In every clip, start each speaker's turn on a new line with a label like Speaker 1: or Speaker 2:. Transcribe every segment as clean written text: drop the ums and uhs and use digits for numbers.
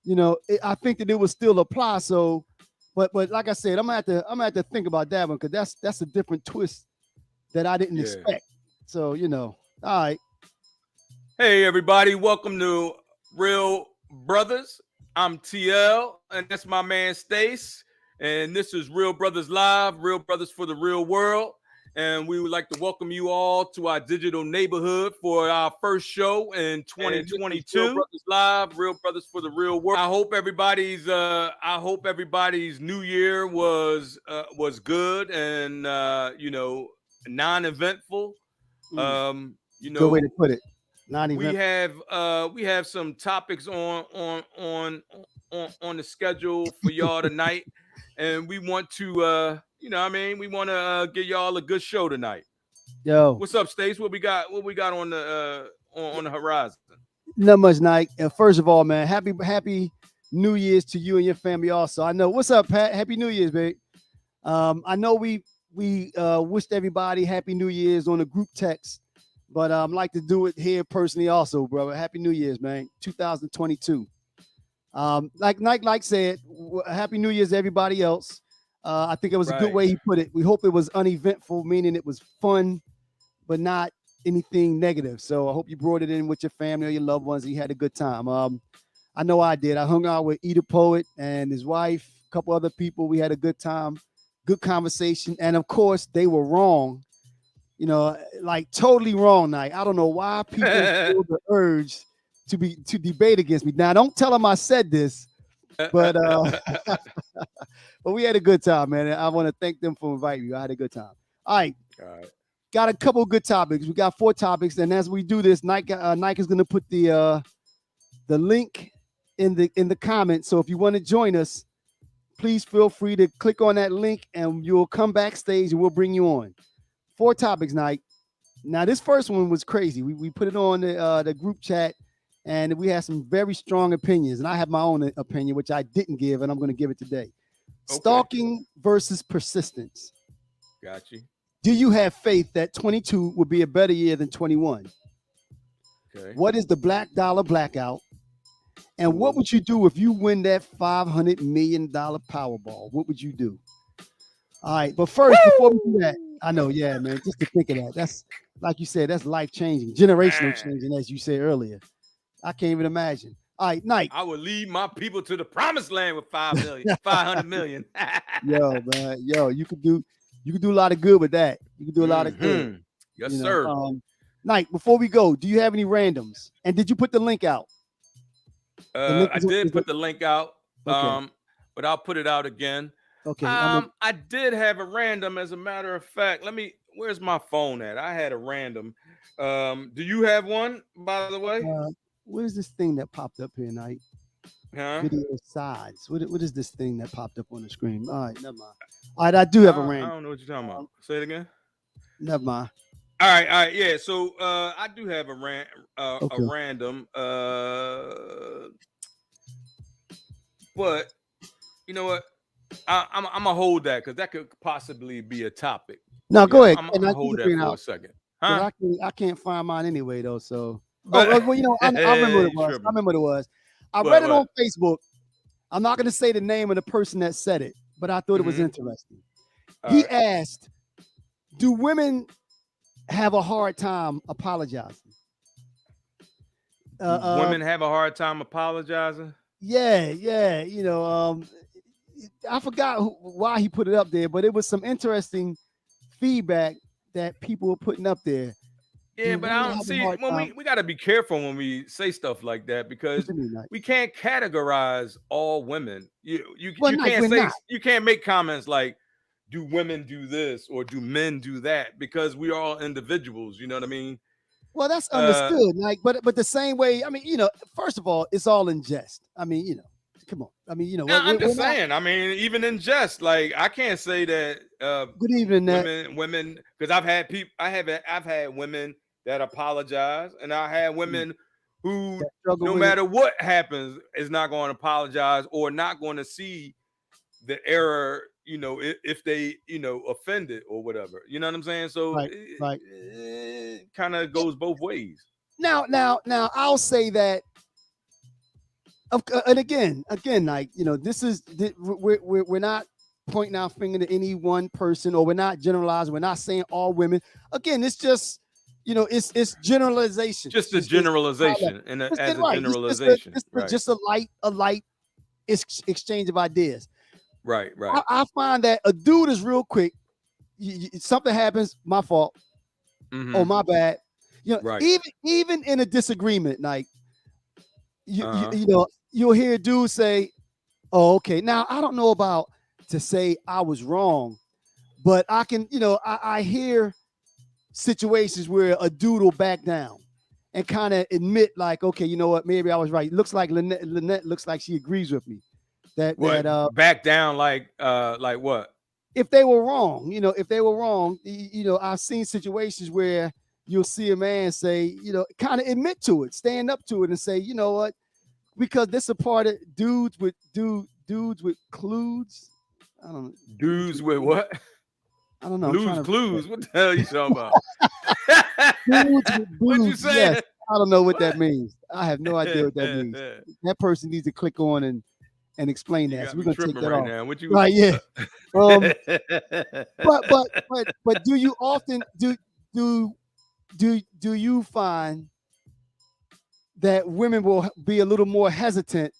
Speaker 1: I think that it would still apply. So, but like I said, I'm gonna have to think about that one because that's a different twist that I didn't
Speaker 2: Yeah.
Speaker 1: expect. So, all right.
Speaker 2: Hey, everybody. Welcome to Real Brothers. I'm TL, and that's my man Stace. And this is Real Brothers Live, Real Brothers for the Real World. And we would like to welcome you all to our digital neighborhood for our first show in 2022. Real Brothers Live, Real Brothers for the Real World. I hope everybody's New Year was good and non-eventful.
Speaker 1: Good way to put it. Not
Speaker 2: We
Speaker 1: even.
Speaker 2: have some topics on the schedule for y'all tonight, and we want to we want to give y'all a good show tonight.
Speaker 1: Yo,
Speaker 2: What's up, Stace? What we got on the horizon?
Speaker 1: not much, Nike. And first of all, man, happy New Year's to you and your family. Also, I know. What's up, Pat? Happy New Year's, babe. I know we wished everybody Happy New Year's on the group text, but like to do it here personally also, brother. Happy New Year's, man. 2022. Like Nike said, Happy New Year's to everybody else. I think it was a good
Speaker 2: Right.
Speaker 1: way he put it. We hope it was uneventful, meaning it was fun, but not anything negative. So I hope you brought it in with your family or your loved ones and you had a good time. I know I did. I hung out with Eda Poet and his wife, a couple other people. We had a good time, good conversation. And of course, they were wrong, like totally wrong, Night. I don't know why people feel the urge to debate against me. Now, don't tell them I said this, but but we had a good time, man. And I want to thank them for inviting me. I had a good time. All right.
Speaker 2: All right.
Speaker 1: Got a couple of good topics. We got 4 topics, and as we do this, Nike is going to put the link in the comments. So if you want to join us, please feel free to click on that link, and you'll come backstage, and we'll bring you on. 4 topics, Nike. Now this first one was crazy. We put it on the group chat, and we had some very strong opinions, and I have my own opinion, which I didn't give, and I'm going to give it today.
Speaker 2: Okay.
Speaker 1: Stalking versus persistence.
Speaker 2: Got you.
Speaker 1: Do you have faith that 22 will be a better year than 21?
Speaker 2: Okay.
Speaker 1: What is the Black Dollar Blackout? And what would you do if you win that $500 million Powerball? What would you do? All right, but first, before we do that, I know, yeah, man, just to think of that. That's, like you said, that's life-changing, generational changing, as you said earlier. I can't even imagine. All right, Nike.
Speaker 2: I would lead my people to the promised land with 500 million.
Speaker 1: Yo, man, you could do a lot of good with that. You could do a lot of good.
Speaker 2: Yes, sir.
Speaker 1: Nike, before we go, do you have any randoms? And did you put the link out?
Speaker 2: I did put the link out,
Speaker 1: okay.
Speaker 2: but I'll put it out again.
Speaker 1: Okay.
Speaker 2: I did have a random, as a matter of fact. Where's my phone at? I had a random. Do you have one, by the way?
Speaker 1: What is this thing that popped up here, Nike?
Speaker 2: Huh?
Speaker 1: Video sides. What is this thing that popped up on the screen? All right, never mind. All right, I do have a random.
Speaker 2: I don't know what you're talking about. Say it again.
Speaker 1: Never mind.
Speaker 2: All right, yeah. So I do have a random. But you know what? I'm gonna hold that because that could possibly be a topic.
Speaker 1: No, go ahead.
Speaker 2: I'm gonna hold that for a second. Huh?
Speaker 1: I can't find mine anyway though. So, well, I remember what it was. I remember what it was. I read it on Facebook. I'm not gonna say the name of the person that said it, but I thought it was interesting. He asked, "Do women have a hard time apologizing?"
Speaker 2: Women have a hard time apologizing.
Speaker 1: Yeah. I forgot why he put it up there, but it was some interesting feedback that people were putting up there.
Speaker 2: Yeah, but I don't see when we got to be careful when we say stuff like that because we can't categorize all women. You can't make comments like, do women do this or do men do that, because we are all individuals. You know what I mean?
Speaker 1: Well, that's understood. But the same way, I mean, first of all, it's all in jest. I mean, come on. I mean,
Speaker 2: I'm just saying. I mean, even in jest, like I can't say that.
Speaker 1: Good evening,
Speaker 2: women, because I've had women that apologize, and I had women who, no matter what happens, is not going to apologize or not going to see the error. If they offended or whatever. You know what I'm saying? So it kind of goes both ways.
Speaker 1: Now, I'll say that And again, like this is we're not pointing our finger to any one person, or we're not generalizing. We're not saying all women. Again, it's just it's generalizations.
Speaker 2: Just a
Speaker 1: It's
Speaker 2: generalization, and
Speaker 1: it's
Speaker 2: as a
Speaker 1: right.
Speaker 2: generalization,
Speaker 1: It's
Speaker 2: right,
Speaker 1: just a light exchange of ideas.
Speaker 2: right, right.
Speaker 1: I find that a dude is real quick. Something happens, my fault. Oh,
Speaker 2: Mm-hmm.
Speaker 1: my bad.
Speaker 2: Right.
Speaker 1: Even in a disagreement, like
Speaker 2: Uh-huh.
Speaker 1: you'll hear dudes say, "Oh, okay." Now I don't know about to say I was wrong, but I can, I hear situations where a dude will back down and kind of admit, like, okay, you know what, maybe I was right. Looks like Lynette looks like she agrees with me
Speaker 2: What, back down, like what?
Speaker 1: if they were wrong, if they were wrong, I've seen situations where you'll see a man say, kind of admit to it, stand up to it, and say, you know what, because this is a part of dudes with clues. I don't know. Dudes
Speaker 2: Dudes
Speaker 1: with
Speaker 2: with what?
Speaker 1: I don't know. I'm
Speaker 2: Blues
Speaker 1: trying to
Speaker 2: Clues. What the hell are you talking about?
Speaker 1: dudes with
Speaker 2: What you
Speaker 1: blues. Yes,
Speaker 2: saying?
Speaker 1: I don't know what that
Speaker 2: What?
Speaker 1: means. I have no idea what that means. That person needs to click on and explain
Speaker 2: You
Speaker 1: that. So
Speaker 2: got
Speaker 1: we're
Speaker 2: me
Speaker 1: gonna take
Speaker 2: tripping
Speaker 1: that
Speaker 2: right
Speaker 1: off.
Speaker 2: now. What you?
Speaker 1: Right? Yeah. Um. But do you often do you find that women will be a little more hesitant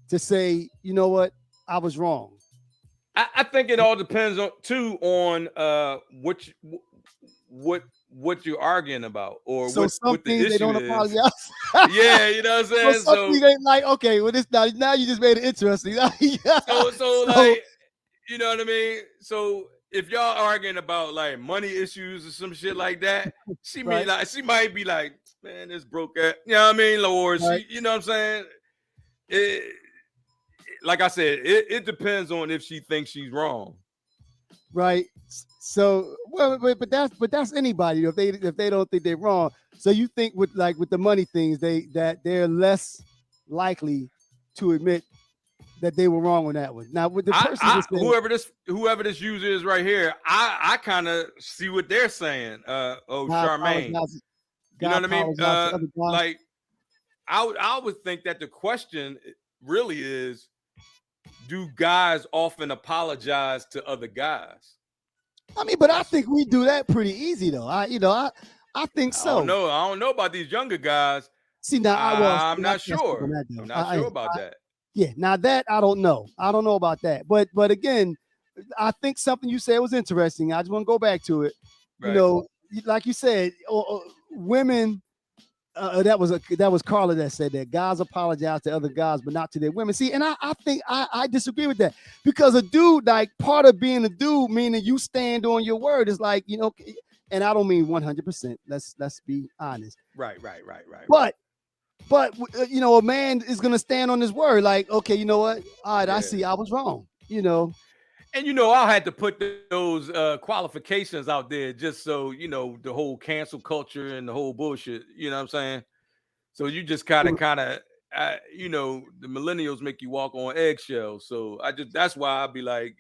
Speaker 1: to say, you know what, I was wrong?
Speaker 2: I think it all depends on too on what you're arguing about, or
Speaker 1: So some
Speaker 2: what the
Speaker 1: things they
Speaker 2: issue
Speaker 1: don't
Speaker 2: is.
Speaker 1: apologize.
Speaker 2: Yeah, you know what I'm
Speaker 1: So
Speaker 2: saying.
Speaker 1: some things ain't like, okay, well, this now you just made it interesting.
Speaker 2: So
Speaker 1: So
Speaker 2: like, you know what I mean. So if y'all arguing about like money issues or some shit like that,
Speaker 1: right,
Speaker 2: she might be like, man, this broke at, you know what I mean, or
Speaker 1: right,
Speaker 2: she, you know what I'm saying. It, like I said, it depends on if she thinks she's wrong.
Speaker 1: right. So well, but that's anybody. If they don't think they're wrong. So you think with the money things, they're less likely to admit that they were wrong on that one. Now with the person
Speaker 2: I
Speaker 1: just said,
Speaker 2: whoever this user is right here, I kind of see what they're saying. Oh,
Speaker 1: God
Speaker 2: Charmaine,
Speaker 1: apologizes.
Speaker 2: you know
Speaker 1: God
Speaker 2: what I mean?
Speaker 1: apologized to other guys.
Speaker 2: Like I would think that the question really is, do guys often apologize to other guys?
Speaker 1: I mean, but I
Speaker 2: That's
Speaker 1: think we do that pretty easy though. I think
Speaker 2: I don't
Speaker 1: so.
Speaker 2: know. I don't know about these younger guys.
Speaker 1: See now,
Speaker 2: I'm
Speaker 1: I
Speaker 2: not
Speaker 1: can't speak on
Speaker 2: sure.
Speaker 1: that
Speaker 2: I'm
Speaker 1: though.
Speaker 2: not sure about that.
Speaker 1: Yeah, now that I don't know. I don't know about that. But again, I think something you said was interesting. I just want to go back to it. You
Speaker 2: Right.
Speaker 1: know, like you said, women. That was Carla that said that guys apologize to other guys, but not to their women. See, and I think I disagree with that, because a dude, like, part of being a dude, meaning you stand on your word, is like, and I don't mean 100%. Let's be honest.
Speaker 2: Right. Right. Right. Right. Right.
Speaker 1: But a man is gonna stand on his word. Like, okay, you know what? All right, I
Speaker 2: Yeah.
Speaker 1: see, I was wrong.
Speaker 2: And I had to put those qualifications out there just so the whole cancel culture and the whole bullshit. You know what I'm saying? So you just kind of, the millennials make you walk on eggshells. So that's why I'd be like,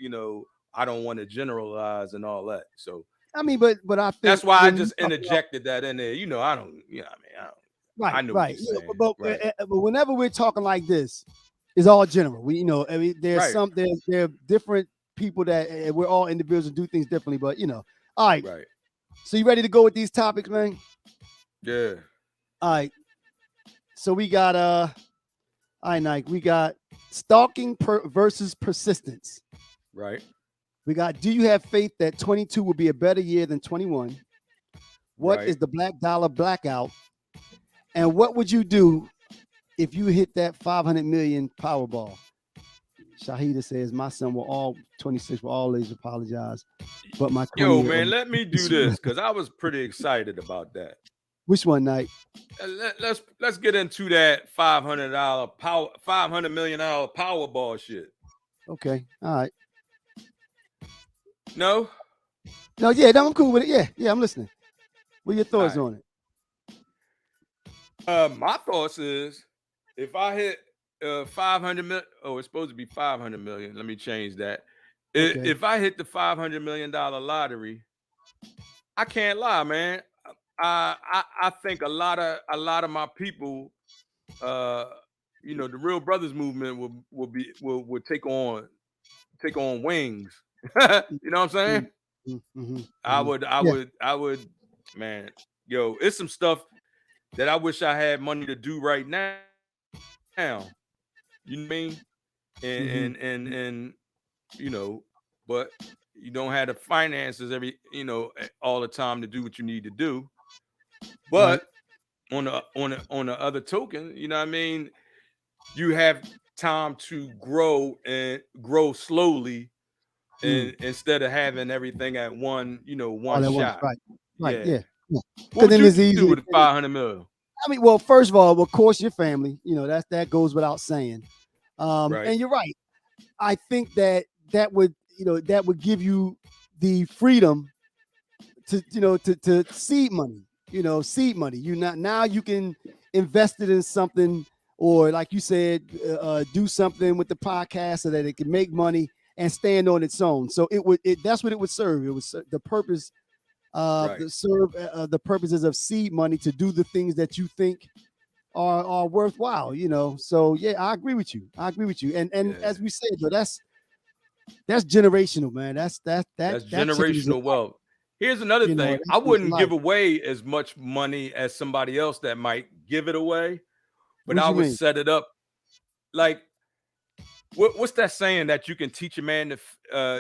Speaker 2: I don't want to generalize and all that. So
Speaker 1: I mean, but I think
Speaker 2: that's why I
Speaker 1: when you
Speaker 2: just
Speaker 1: talk about
Speaker 2: interjected that in there. I don't, I mean, I
Speaker 1: right,
Speaker 2: know what
Speaker 1: right,
Speaker 2: you're saying. Right.
Speaker 1: but whenever we're talking like this, it's all general. I mean,
Speaker 2: Right.
Speaker 1: there are different people that we're all individuals, do things differently. But all right.
Speaker 2: Right.
Speaker 1: So you ready to go with these topics, man?
Speaker 2: Yeah.
Speaker 1: All right. So we got all right, Nike. We got stalking versus persistence.
Speaker 2: Right.
Speaker 1: We got, do you have faith that 22 will be a better year than 21? What
Speaker 2: Right.
Speaker 1: is the Black Dollar Blackout? And what would you do if you hit that 500 million Powerball? Shahida says, my son will all 26 will always apologize, but my
Speaker 2: Yo,
Speaker 1: 20-year-old.
Speaker 2: man, let me do this because I was pretty excited about that.
Speaker 1: Which one, Night?
Speaker 2: Let's get into that $500 Powerball shit.
Speaker 1: Okay, all right.
Speaker 2: No.
Speaker 1: No, yeah, no, I'm cool with it. Yeah, I'm listening. What are your
Speaker 2: All
Speaker 1: thoughts
Speaker 2: right.
Speaker 1: on it?
Speaker 2: My thoughts is, if I hit 500 million, oh, it's supposed to be 500 million. Let me change that.
Speaker 1: Okay.
Speaker 2: If I hit the $500 million lottery, I can't lie, man. I think a lot of my people, uh, the Real Brothers movement will take on wings. You know what I'm saying? I
Speaker 1: Mhm.
Speaker 2: would, I
Speaker 1: Yeah.
Speaker 2: would, I would, man, yo, it's some stuff that I wish I had money to do right now. You know what I mean? And
Speaker 1: Mhm.
Speaker 2: and and and you know, but you don't have the finances all the time to do what you need to do.
Speaker 1: Right.
Speaker 2: But on the other token, you know what I mean, you have time to grow and grow slowly
Speaker 1: Mm.
Speaker 2: and instead of having everything at one
Speaker 1: All at once.
Speaker 2: shot.
Speaker 1: Right. Right.
Speaker 2: Yeah.
Speaker 1: Yeah. Yeah.
Speaker 2: What
Speaker 1: Because
Speaker 2: would
Speaker 1: then
Speaker 2: you
Speaker 1: it's
Speaker 2: do
Speaker 1: easy.
Speaker 2: with 500 mil?
Speaker 1: I mean, well, first of all, of course, your family. That goes without saying.
Speaker 2: Right.
Speaker 1: And you're right. I think that would give you the freedom to seed money. Seed money. You not now you can invest it in something, or like you said, do something with the podcast so that it can make money and stand on its own. So that's what it would serve. It was the purpose
Speaker 2: Right.
Speaker 1: the purposes of seed money to do the things that you think are worthwhile. So yeah, I agree with you. And
Speaker 2: Yeah.
Speaker 1: as we said, though, that's generational, man.
Speaker 2: That's
Speaker 1: That changes your
Speaker 2: generational wealth. Here's another thing.
Speaker 1: that
Speaker 2: I
Speaker 1: changes your
Speaker 2: wouldn't
Speaker 1: life.
Speaker 2: give away as much money as somebody else that might give it away, but
Speaker 1: What
Speaker 2: I
Speaker 1: you
Speaker 2: would
Speaker 1: mean?
Speaker 2: set it up like what's that saying that you can teach a man to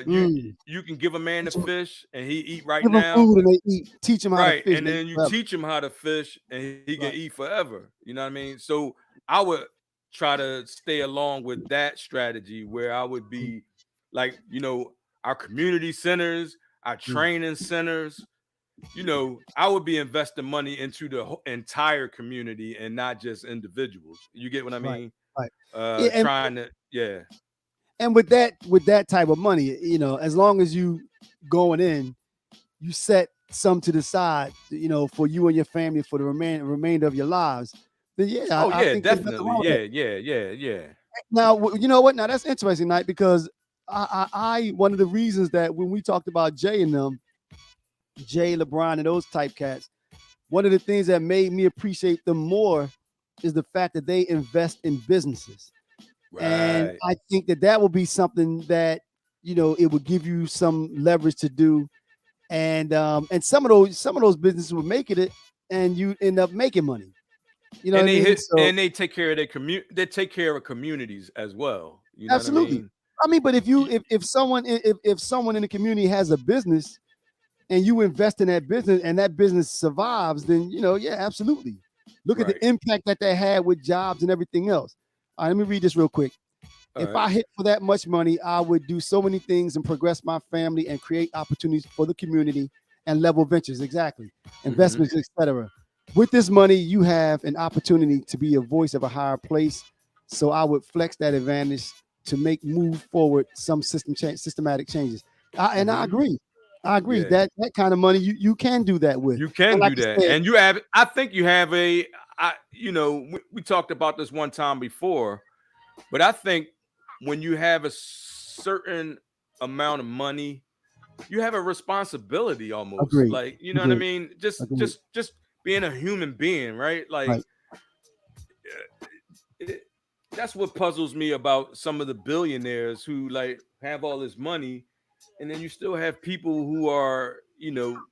Speaker 1: Mm.
Speaker 2: you can give a man to
Speaker 1: Teach 'em-
Speaker 2: fish and he eat right
Speaker 1: Give them
Speaker 2: now.
Speaker 1: food and they eat. Teach them how to
Speaker 2: Right.
Speaker 1: fish.
Speaker 2: And
Speaker 1: They eat
Speaker 2: then you
Speaker 1: forever.
Speaker 2: teach him how to fish and he can
Speaker 1: Right.
Speaker 2: eat forever. You know what I mean? So I would try to stay along with that strategy where I would
Speaker 1: Mm,
Speaker 2: be like, our community centers, our
Speaker 1: mm.
Speaker 2: training centers, I would be investing money into the entire community and not just individuals. You get what I
Speaker 1: Right.
Speaker 2: mean?
Speaker 1: Right. Yeah. And
Speaker 2: Trying to, yeah,
Speaker 1: and with that type of money, as long as you going in, you set some to the side, for you and your family for the remainder of your lives. Then yeah,
Speaker 2: oh
Speaker 1: I
Speaker 2: yeah,
Speaker 1: think there's nothing
Speaker 2: definitely,
Speaker 1: wrong with that.
Speaker 2: yeah.
Speaker 1: Now, you know what? Now that's interesting, Knight, because one of the reasons that when we talked about Jay and them, Jay, LeBron, and those type cats, one of the things that made me appreciate them more is the fact that they invest in businesses. And
Speaker 2: Right.
Speaker 1: I think that will be something that it would give you some leverage to do. And some of those businesses would make it, and you end up making money. You know what
Speaker 2: And
Speaker 1: I
Speaker 2: they
Speaker 1: mean?
Speaker 2: hit
Speaker 1: So
Speaker 2: and they take care of their they take care of communities as well. You know what I
Speaker 1: absolutely.
Speaker 2: mean?
Speaker 1: I mean, but if you
Speaker 2: Y-
Speaker 1: if someone in the community has a business and you invest in that business and that business survives, then yeah, absolutely. Look at the
Speaker 2: Right.
Speaker 1: impact that they had with jobs and everything else. All right, let me read this real quick.
Speaker 2: All
Speaker 1: If
Speaker 2: right.
Speaker 1: I hit for that much money, I would do so many things and progress my family and create opportunities for the community and level ventures. Exactly.
Speaker 2: Hmm.
Speaker 1: Investments, etc. With this money, you have an opportunity to be a voice of a higher place. So I would flex that advantage to move forward some systematic changes. And I
Speaker 2: Hmm.
Speaker 1: agree. I agree
Speaker 2: Yeah.
Speaker 1: that kind of money you can do that with.
Speaker 2: You
Speaker 1: And
Speaker 2: can
Speaker 1: like
Speaker 2: do
Speaker 1: you
Speaker 2: that.
Speaker 1: said,
Speaker 2: And you have I think you have we talked about this one time before, but I think when you have a certain amount of money, you have a responsibility almost.
Speaker 1: agreed,
Speaker 2: Like, you know what I
Speaker 1: agreed,
Speaker 2: mean? Just
Speaker 1: agreed.
Speaker 2: just just being a human being, right? Like
Speaker 1: Right.
Speaker 2: it, that's what puzzles me about some of the billionaires who like have all this money, and then you still have people who are,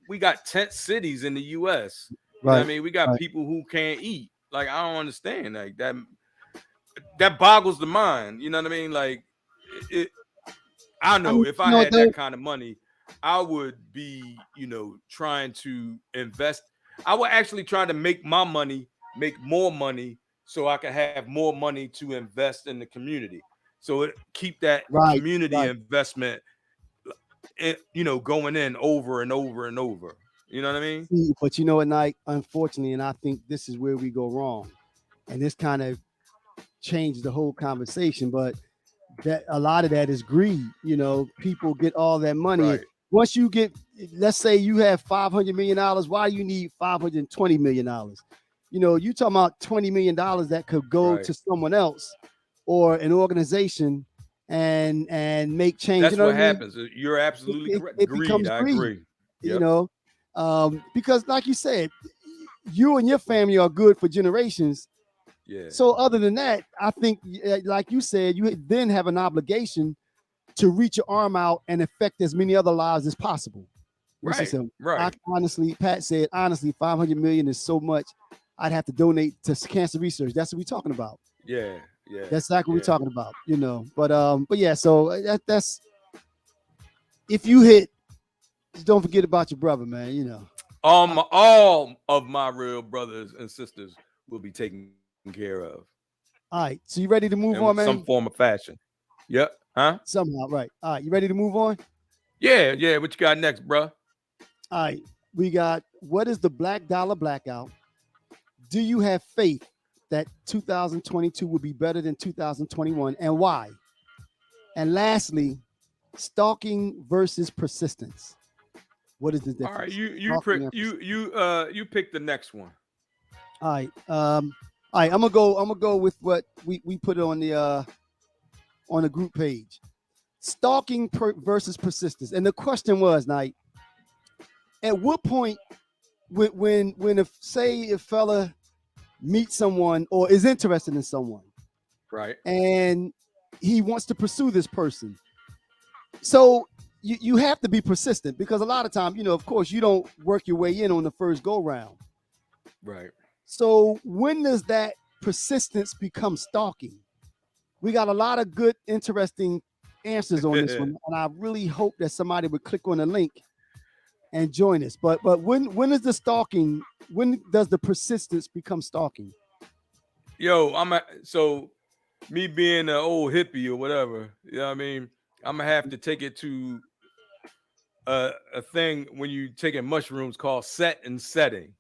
Speaker 2: we got tent cities in the US. You know what I
Speaker 1: Right.
Speaker 2: mean? We got
Speaker 1: Right.
Speaker 2: people who can't eat. Like, I don't understand. Like, that boggles the mind. You know what I mean? Like, it I
Speaker 1: I
Speaker 2: know
Speaker 1: mean,
Speaker 2: if I
Speaker 1: what
Speaker 2: had that
Speaker 1: though?
Speaker 2: kind of money, I would be, trying to invest. I would actually try to make my money make more money so I can have more money to invest in the community. So keep that
Speaker 1: Right.
Speaker 2: community
Speaker 1: Right.
Speaker 2: investment, going in over and over and over. You know what I mean?
Speaker 1: See, but you know what, Nike? Unfortunately, and I think this is where we go wrong, and this kind of changed the whole conversation. But that a lot of that is greed. People get all that money.
Speaker 2: Right,
Speaker 1: Once you get, let's say you have $500 million, why do you need $520 million? You talking about $20 million that could go
Speaker 2: right.
Speaker 1: to someone else or an organization and make change. You
Speaker 2: That's
Speaker 1: know what
Speaker 2: what
Speaker 1: I mean?
Speaker 2: happens. You're
Speaker 1: It,
Speaker 2: absolutely
Speaker 1: it,
Speaker 2: correct.
Speaker 1: it
Speaker 2: Greed.
Speaker 1: becomes
Speaker 2: I
Speaker 1: greed.
Speaker 2: agree.
Speaker 1: You
Speaker 2: Yep.
Speaker 1: know, because like you said, you and your family are good for generations,
Speaker 2: Yeah.
Speaker 1: So other than that, I think, like you said, you then have an obligation to reach your arm out and affect as many other lives as possible.
Speaker 2: Right.
Speaker 1: So
Speaker 2: Right.
Speaker 1: honestly, Pat said, honestly, 500 million is so much. I'd have to donate to cancer research. That's what we're talking about.
Speaker 2: Yeah. Yeah.
Speaker 1: That's exactly what
Speaker 2: Yeah.
Speaker 1: we're talking about, But yeah, so that's if you hit, just don't forget about your brother, man.
Speaker 2: All of my real brothers and sisters will be taken care of
Speaker 1: All right, so you ready to move
Speaker 2: in
Speaker 1: on,
Speaker 2: some
Speaker 1: man?
Speaker 2: form of fashion. Yep. Huh?
Speaker 1: Somehow, right? All right, you ready to move on?
Speaker 2: Yeah. Yeah. What you got next, bro?
Speaker 1: All right, we got what is the Black Dollar Blackout? Do you have faith that 2022 will be better than 2021, and why? And lastly, stalking versus persistence. What is the difference?
Speaker 2: All right.
Speaker 1: Stalking and
Speaker 2: You pick the next one.
Speaker 1: All right. All right. I'm gonna go with what we put on the group page. Stalking versus persistence. And the question was, Knight, at what point when say a fella meets someone or is interested in someone,
Speaker 2: Right.
Speaker 1: and he wants to pursue this person, so you have to be persistent, because a lot of time, of course, you don't work your way in on the first go round.
Speaker 2: Right.
Speaker 1: So when does that persistence become stalking? We got a lot of good, interesting answers on this one, and I really hope that somebody would click on the link and join us. But when is the stalking? When does the persistence become stalking?
Speaker 2: Yo, so me being an old hippie or whatever, you know what I mean? I'm gonna have to take it to a thing when you taking mushrooms called set and setting.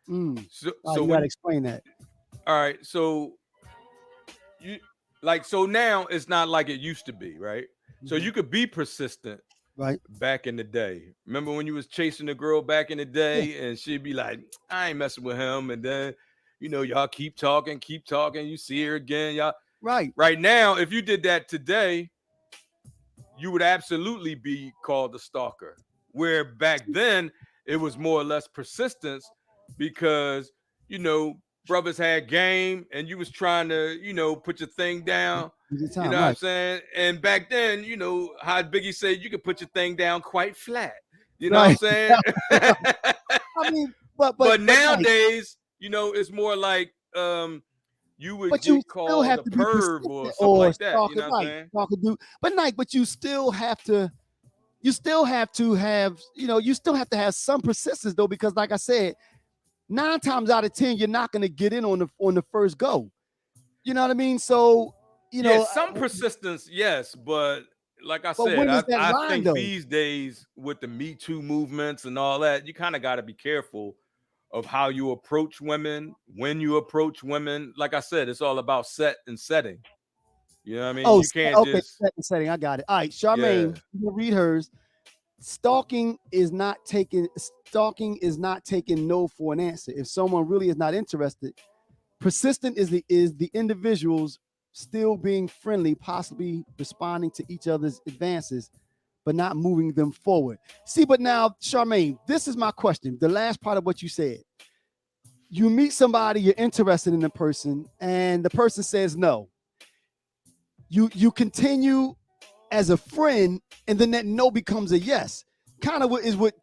Speaker 2: So
Speaker 1: You
Speaker 2: when
Speaker 1: gotta explain that.
Speaker 2: all right, so you so now it's not like it used to be, right? So you could be persistent
Speaker 1: Right?
Speaker 2: back in the day. Remember when you was chasing a girl back in the
Speaker 1: Yeah.
Speaker 2: day and she'd be like, I ain't messing with him, and then y'all keep talking, you see her again, y'all.
Speaker 1: Right.
Speaker 2: Right now, if you did that today, you would absolutely be called a stalker. Where back then it was more or less persistence, because brothers had game and you was trying to put your thing down. You know what I'm
Speaker 1: Right.
Speaker 2: saying? And back then, how Biggie said, you could put your thing down quite flat. You know what I'm
Speaker 1: Right.
Speaker 2: saying?
Speaker 1: I mean, but
Speaker 2: But
Speaker 1: like,
Speaker 2: nowadays, it's more like you would
Speaker 1: but you
Speaker 2: get
Speaker 1: still
Speaker 2: called
Speaker 1: have
Speaker 2: a
Speaker 1: to be
Speaker 2: perv or
Speaker 1: persistent
Speaker 2: something
Speaker 1: or
Speaker 2: like that. You
Speaker 1: stalker,
Speaker 2: know what I'm
Speaker 1: right?
Speaker 2: saying?
Speaker 1: Stalker do, but but you still have to. You still have to have, you still have to have some persistence though, because like I said, 9 times out of 10, you're not going to get in on the first go. You know what I mean? So,
Speaker 2: Yeah, some persistence, yes, but like I
Speaker 1: but
Speaker 2: said,
Speaker 1: when is that
Speaker 2: I
Speaker 1: line
Speaker 2: think
Speaker 1: though?
Speaker 2: these days with the Me Too movements and all that, you kind of got to be careful of how you approach women, when you approach women. Like I said, it's all about set and setting. You know what I mean?
Speaker 1: Oh,
Speaker 2: You can't
Speaker 1: okay.
Speaker 2: just,
Speaker 1: Setting. I got it. All right,
Speaker 2: yeah.
Speaker 1: Charmaine, you read hers. Stalking is not taking no for an answer. If someone really is not interested, persistent is the individuals still being friendly, possibly responding to each other's advances, but not moving them forward. See, but now, Charmaine, this is my question. The last part of what you said. You meet somebody, you're interested in the person, and the person says no. You continue as a friend, and then that no becomes a yes. Kind of is what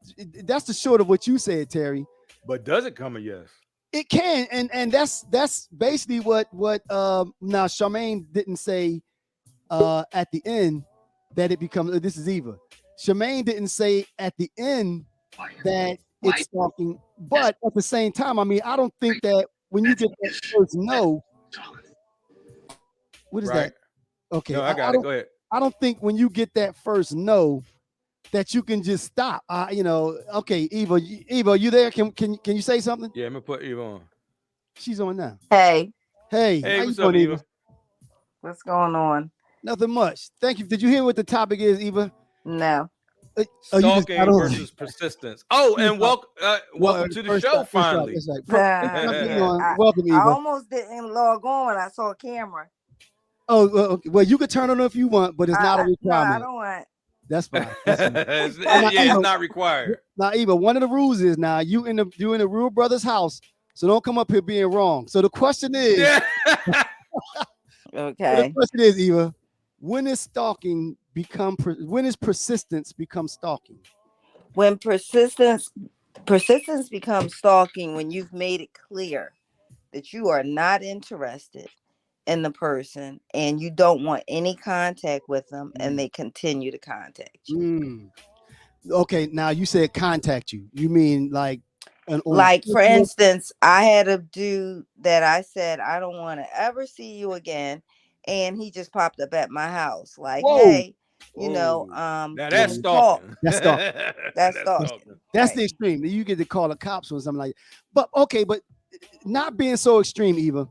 Speaker 1: that's the short of what you said, Terry.
Speaker 2: But does it come a yes?
Speaker 1: It can, and that's basically what now Charmaine didn't say at the end that it becomes. This is Eva. Charmaine didn't say at the end that it's stalking, but at the same time, I mean, I don't think that when you get that first no, what is
Speaker 2: Right?
Speaker 1: that? Okay,
Speaker 2: No, I
Speaker 1: I
Speaker 2: got it.
Speaker 1: don't
Speaker 2: Go ahead.
Speaker 1: I don't think when you get that first no that you can just stop. Okay, Eva, Eva, you there? Can you say something?
Speaker 2: Yeah, I'm gonna put Eva on.
Speaker 1: She's on now.
Speaker 3: Hey,
Speaker 1: Hey,
Speaker 2: Hey,
Speaker 1: how you
Speaker 2: what's up,
Speaker 1: doing, Eva?
Speaker 2: Eva?
Speaker 3: what's going on?
Speaker 1: Nothing much. Thank you. Did you hear what the topic is, Eva?
Speaker 3: No.
Speaker 1: You just got
Speaker 2: Stalking
Speaker 1: on.
Speaker 2: versus persistence. Oh, and welcome to the
Speaker 1: First
Speaker 2: show
Speaker 1: up, that's right.
Speaker 2: finally.
Speaker 1: That's right.
Speaker 3: Yeah,
Speaker 1: Welcome,
Speaker 3: I
Speaker 1: Eva.
Speaker 3: almost didn't log on when I saw a camera.
Speaker 1: Oh, okay. Well, you can turn it on if you want, but it's not a
Speaker 3: No, I
Speaker 1: requirement.
Speaker 3: don't want.
Speaker 1: That's fine. That's fine.
Speaker 2: It's not required.
Speaker 1: Now, Eva, one of the rules is now you in the Real Brothers house. So don't come up here being wrong. So the question is,
Speaker 2: Yeah.
Speaker 3: Okay.
Speaker 1: Eva, when is stalking when is persistence become stalking?
Speaker 3: When persistence becomes stalking, when you've made it clear that you are not interested in the person and you don't want any contact with them, and they continue to contact you.
Speaker 1: Mm. Okay, now you said contact you. You mean like on a
Speaker 3: Like, for
Speaker 1: Facebook?
Speaker 3: instance, I had a dude that I said, I don't want to ever see you again. And he just popped up at my house, like,
Speaker 1: Whoa,
Speaker 3: hey,
Speaker 2: Whoa. Now
Speaker 3: can
Speaker 2: that's
Speaker 3: we
Speaker 1: whoa,
Speaker 3: talk?
Speaker 2: stalking.
Speaker 1: that's stalking.
Speaker 3: That's
Speaker 2: That's
Speaker 1: That's,
Speaker 3: stalking.
Speaker 2: stalking.
Speaker 1: that's
Speaker 3: Right.
Speaker 1: the extreme. You get to call the cops or something like. But okay, but not being so extreme, Eva.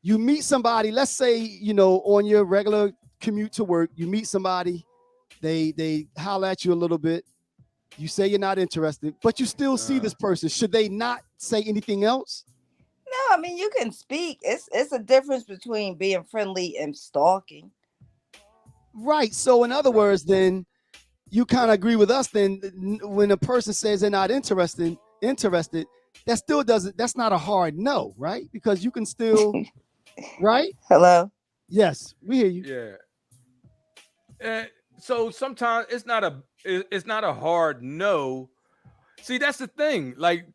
Speaker 1: You meet somebody. Let's say on your regular commute to work, you meet somebody. They holler at you a little bit. You say you're not interested, but you still see
Speaker 2: Uh,
Speaker 1: this person. Should they not say anything else?
Speaker 3: No, I mean, you can speak. It's a difference between being friendly and stalking.
Speaker 1: Right. So in other
Speaker 2: right.
Speaker 1: words, then you kind of agree with us. Then when a person says they're not interested, that still doesn't. That's not a hard no, right? Because you can still, right?
Speaker 3: Hello?
Speaker 1: Yes, we hear you.
Speaker 2: Yeah. Uh, so sometimes it's not a hard no. See, that's the thing. Like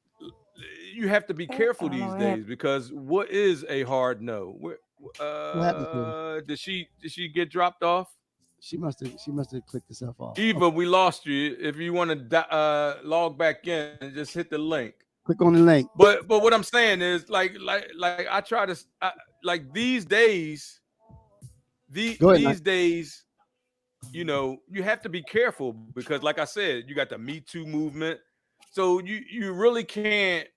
Speaker 2: you have to be
Speaker 3: I
Speaker 2: careful
Speaker 3: don't know
Speaker 2: these
Speaker 3: what
Speaker 2: days
Speaker 3: happened.
Speaker 2: because what is a hard no?
Speaker 1: What happened to her?
Speaker 2: Did she get dropped off?
Speaker 1: She must have clicked herself off.
Speaker 2: Eva,
Speaker 1: Okay,
Speaker 2: we lost you. If you want to log back in, just hit the link.
Speaker 1: click on the link.
Speaker 2: But what I'm saying is like I try to like these days
Speaker 1: Go ahead, Knight.
Speaker 2: these days you have to be careful because like I said, you got the Me Too movement. So you really can't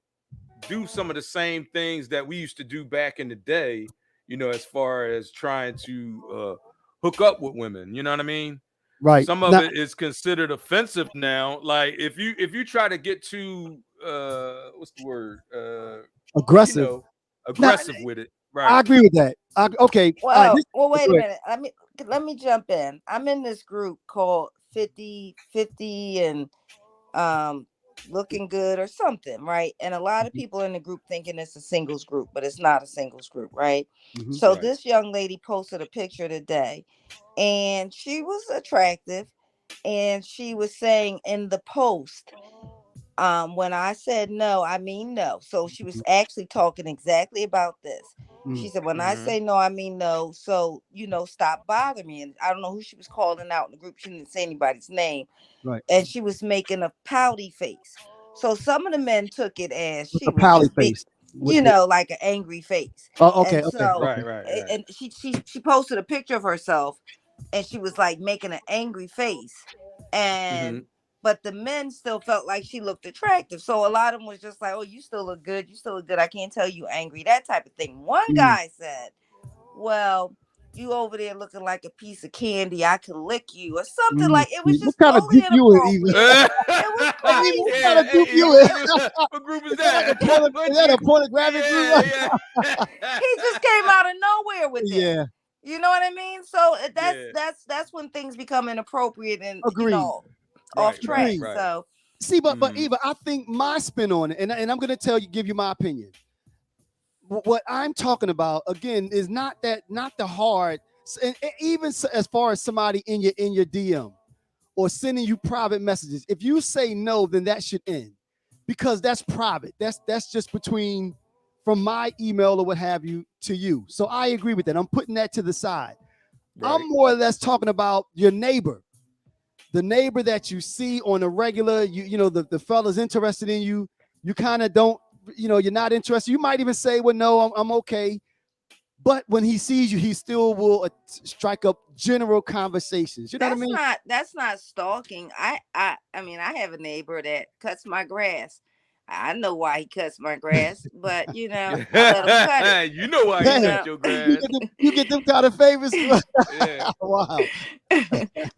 Speaker 2: do some of the same things that we used to do back in the day, as far as trying to hook up with women, you know what I mean?
Speaker 1: Right
Speaker 2: Some of
Speaker 1: now,
Speaker 2: it is considered offensive now. Like if you try to get too what's the word? You
Speaker 1: aggressive.
Speaker 2: know,
Speaker 1: Now,
Speaker 2: aggressive with it.
Speaker 1: I
Speaker 2: Right.
Speaker 1: agree with that. Okay, all right.
Speaker 3: Well, wait a
Speaker 1: Go ahead.
Speaker 3: minute. Let me jump in. I'm in this group called 50/50 and um looking good or something, right? And a lot of people in the group thinking it's a singles group, but it's not a singles group, right?
Speaker 1: Mhm.
Speaker 3: So
Speaker 2: Right.
Speaker 3: this young lady posted a picture today, and she was attractive, and she was saying in the post, when I said no, I mean no. So she was actually talking exactly about this. She
Speaker 1: Mhm.
Speaker 3: said, when I
Speaker 2: Mm-hmm.
Speaker 3: say no, I mean no. So, stop bothering me. And I don't know who she was calling out in the group. She didn't say anybody's name.
Speaker 1: Right.
Speaker 3: And she was making a pouty face. So some of the men took it as
Speaker 1: With
Speaker 3: she
Speaker 1: a
Speaker 3: was
Speaker 1: pally
Speaker 3: just being,
Speaker 1: face. With
Speaker 3: like an angry face.
Speaker 1: oh, okay,
Speaker 3: And
Speaker 1: okay,
Speaker 3: so,
Speaker 2: Right,
Speaker 1: okay.
Speaker 2: right, right.
Speaker 3: and she posted a picture of herself, and she was like making an angry face.
Speaker 2: Mm-hmm.
Speaker 3: And but the men still felt like she looked attractive. So a lot of them was just like, oh, you still look good. You still look good. I can't tell you angry, that type of thing. One
Speaker 1: Mm.
Speaker 3: guy said, well, you over there looking like a piece of candy. I could lick you or something.
Speaker 1: Mm.
Speaker 3: Like, it was
Speaker 1: What
Speaker 3: just
Speaker 1: kind of
Speaker 3: totally
Speaker 1: group you in, Eva?
Speaker 3: inappropriate. It was
Speaker 1: Eva, what kind
Speaker 3: crazy.
Speaker 1: of
Speaker 2: Yeah.
Speaker 1: group
Speaker 2: Hey,
Speaker 1: you in?
Speaker 2: what group is
Speaker 1: Is that like a
Speaker 2: that?
Speaker 1: is
Speaker 2: What
Speaker 1: that
Speaker 2: you?
Speaker 1: a pornographic group?
Speaker 2: Yeah, yeah.
Speaker 3: He just came out of nowhere with it.
Speaker 1: Yeah,
Speaker 3: You know what I mean? So that's
Speaker 2: Yeah.
Speaker 3: that's that's when things become inappropriate and
Speaker 1: agreed,
Speaker 3: off
Speaker 2: Right, right,
Speaker 3: track.
Speaker 1: agreed.
Speaker 2: right.
Speaker 3: So
Speaker 1: See, but
Speaker 2: Mm-hmm.
Speaker 1: Eva, I think my spin on it, and I'm going to give you my opinion. What I'm talking about again is not the hard, and even as far as somebody in your DM or sending you private messages. If you say no, then that should end because that's private. That's just between from my email or what have you to you. So I agree with that. I'm putting that to the side. I'm
Speaker 2: Right.
Speaker 1: more or less talking about your neighbor, the neighbor that you see on a regular. The fella's interested in you. You kind of don't. You're not interested. You might even say, "Well, no, I'm okay." But when he sees you, he still will strike up general conversations. You know what I
Speaker 3: that's
Speaker 1: mean?
Speaker 3: not that's not stalking. I mean, I have a neighbor that cuts my grass. I know why he cuts my grass, but I let him cut it.
Speaker 2: You know why he
Speaker 3: You
Speaker 1: Dang,
Speaker 2: cut
Speaker 3: know.
Speaker 2: your
Speaker 1: you
Speaker 2: grass.
Speaker 1: get them kind of favors.
Speaker 2: Yeah.
Speaker 1: Wow.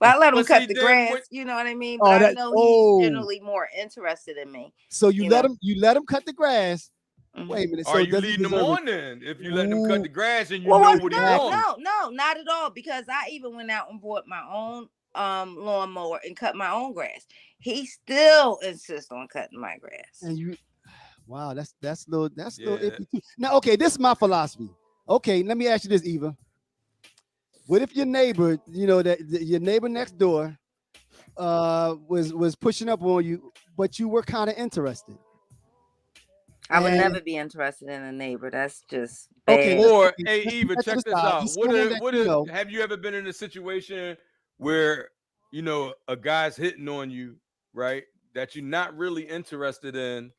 Speaker 3: But I let him
Speaker 2: But see,
Speaker 3: cut the
Speaker 2: then
Speaker 3: grass,
Speaker 2: what?
Speaker 3: you know what I mean? But
Speaker 1: Oh,
Speaker 3: I
Speaker 1: that.
Speaker 3: know he's
Speaker 1: Oh,
Speaker 3: generally more interested in me,
Speaker 1: so you
Speaker 3: you
Speaker 1: let
Speaker 3: know.
Speaker 1: him cut the grass.
Speaker 3: Mhm.
Speaker 1: Wait a minute.
Speaker 2: Are
Speaker 1: So
Speaker 2: you
Speaker 1: does he
Speaker 2: leading them
Speaker 1: deserve it?
Speaker 2: on then? If you letting them cut
Speaker 1: Ooh,
Speaker 2: the grass and you
Speaker 3: Well,
Speaker 2: know
Speaker 3: what?
Speaker 2: what he
Speaker 3: No,
Speaker 1: exactly.
Speaker 2: wants.
Speaker 3: no, no, not at all. Because I even went out and bought my own lawnmower and cut my own grass. He still insists on cutting my grass.
Speaker 1: And you, Wow, that's a little
Speaker 2: Yeah.
Speaker 1: iffy too. Now, okay, this is my philosophy. Okay, let me ask you this, Eva. What if your neighbor, your neighbor next door, was pushing up on you, but you were kind of interested?
Speaker 3: I would
Speaker 1: And
Speaker 3: never be interested in a neighbor. That's just
Speaker 1: okay,
Speaker 3: bad.
Speaker 2: Or
Speaker 1: okay,
Speaker 2: hey
Speaker 1: let's
Speaker 2: Eva,
Speaker 1: put that to
Speaker 2: check
Speaker 1: the
Speaker 2: this
Speaker 1: side.
Speaker 2: out.
Speaker 1: It's someone that
Speaker 2: What
Speaker 1: you know.
Speaker 2: have you ever been in a situation where a guy's hitting on you, right? That you're not really interested in,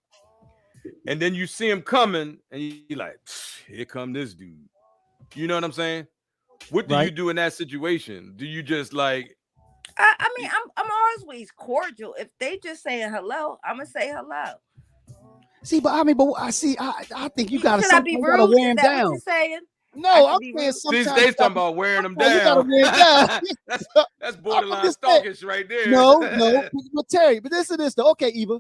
Speaker 2: and then you see him coming, and you're like, here come this dude. You know what I'm saying? What do you
Speaker 1: Right.
Speaker 2: do in that situation? Do you just like
Speaker 3: I mean, I'm always cordial. If they just saying hello, I'm gonna say hello.
Speaker 1: See, but I mean, but I see. I think you gotta
Speaker 3: Should I be
Speaker 1: sometimes you gotta
Speaker 3: rude?
Speaker 1: wear
Speaker 3: Is
Speaker 1: him
Speaker 3: that what you're
Speaker 1: down.
Speaker 3: saying? I
Speaker 1: No, I'm
Speaker 3: should be
Speaker 1: saying
Speaker 3: rude.
Speaker 2: see
Speaker 1: sometimes
Speaker 2: Stace talking about wearing them
Speaker 1: you gotta
Speaker 2: down?
Speaker 1: wear him down.
Speaker 2: that's that's
Speaker 1: I'm
Speaker 2: borderline
Speaker 1: just saying.
Speaker 2: stalkish right there.
Speaker 1: No, but Terry, but this is this though. Okay, Eva.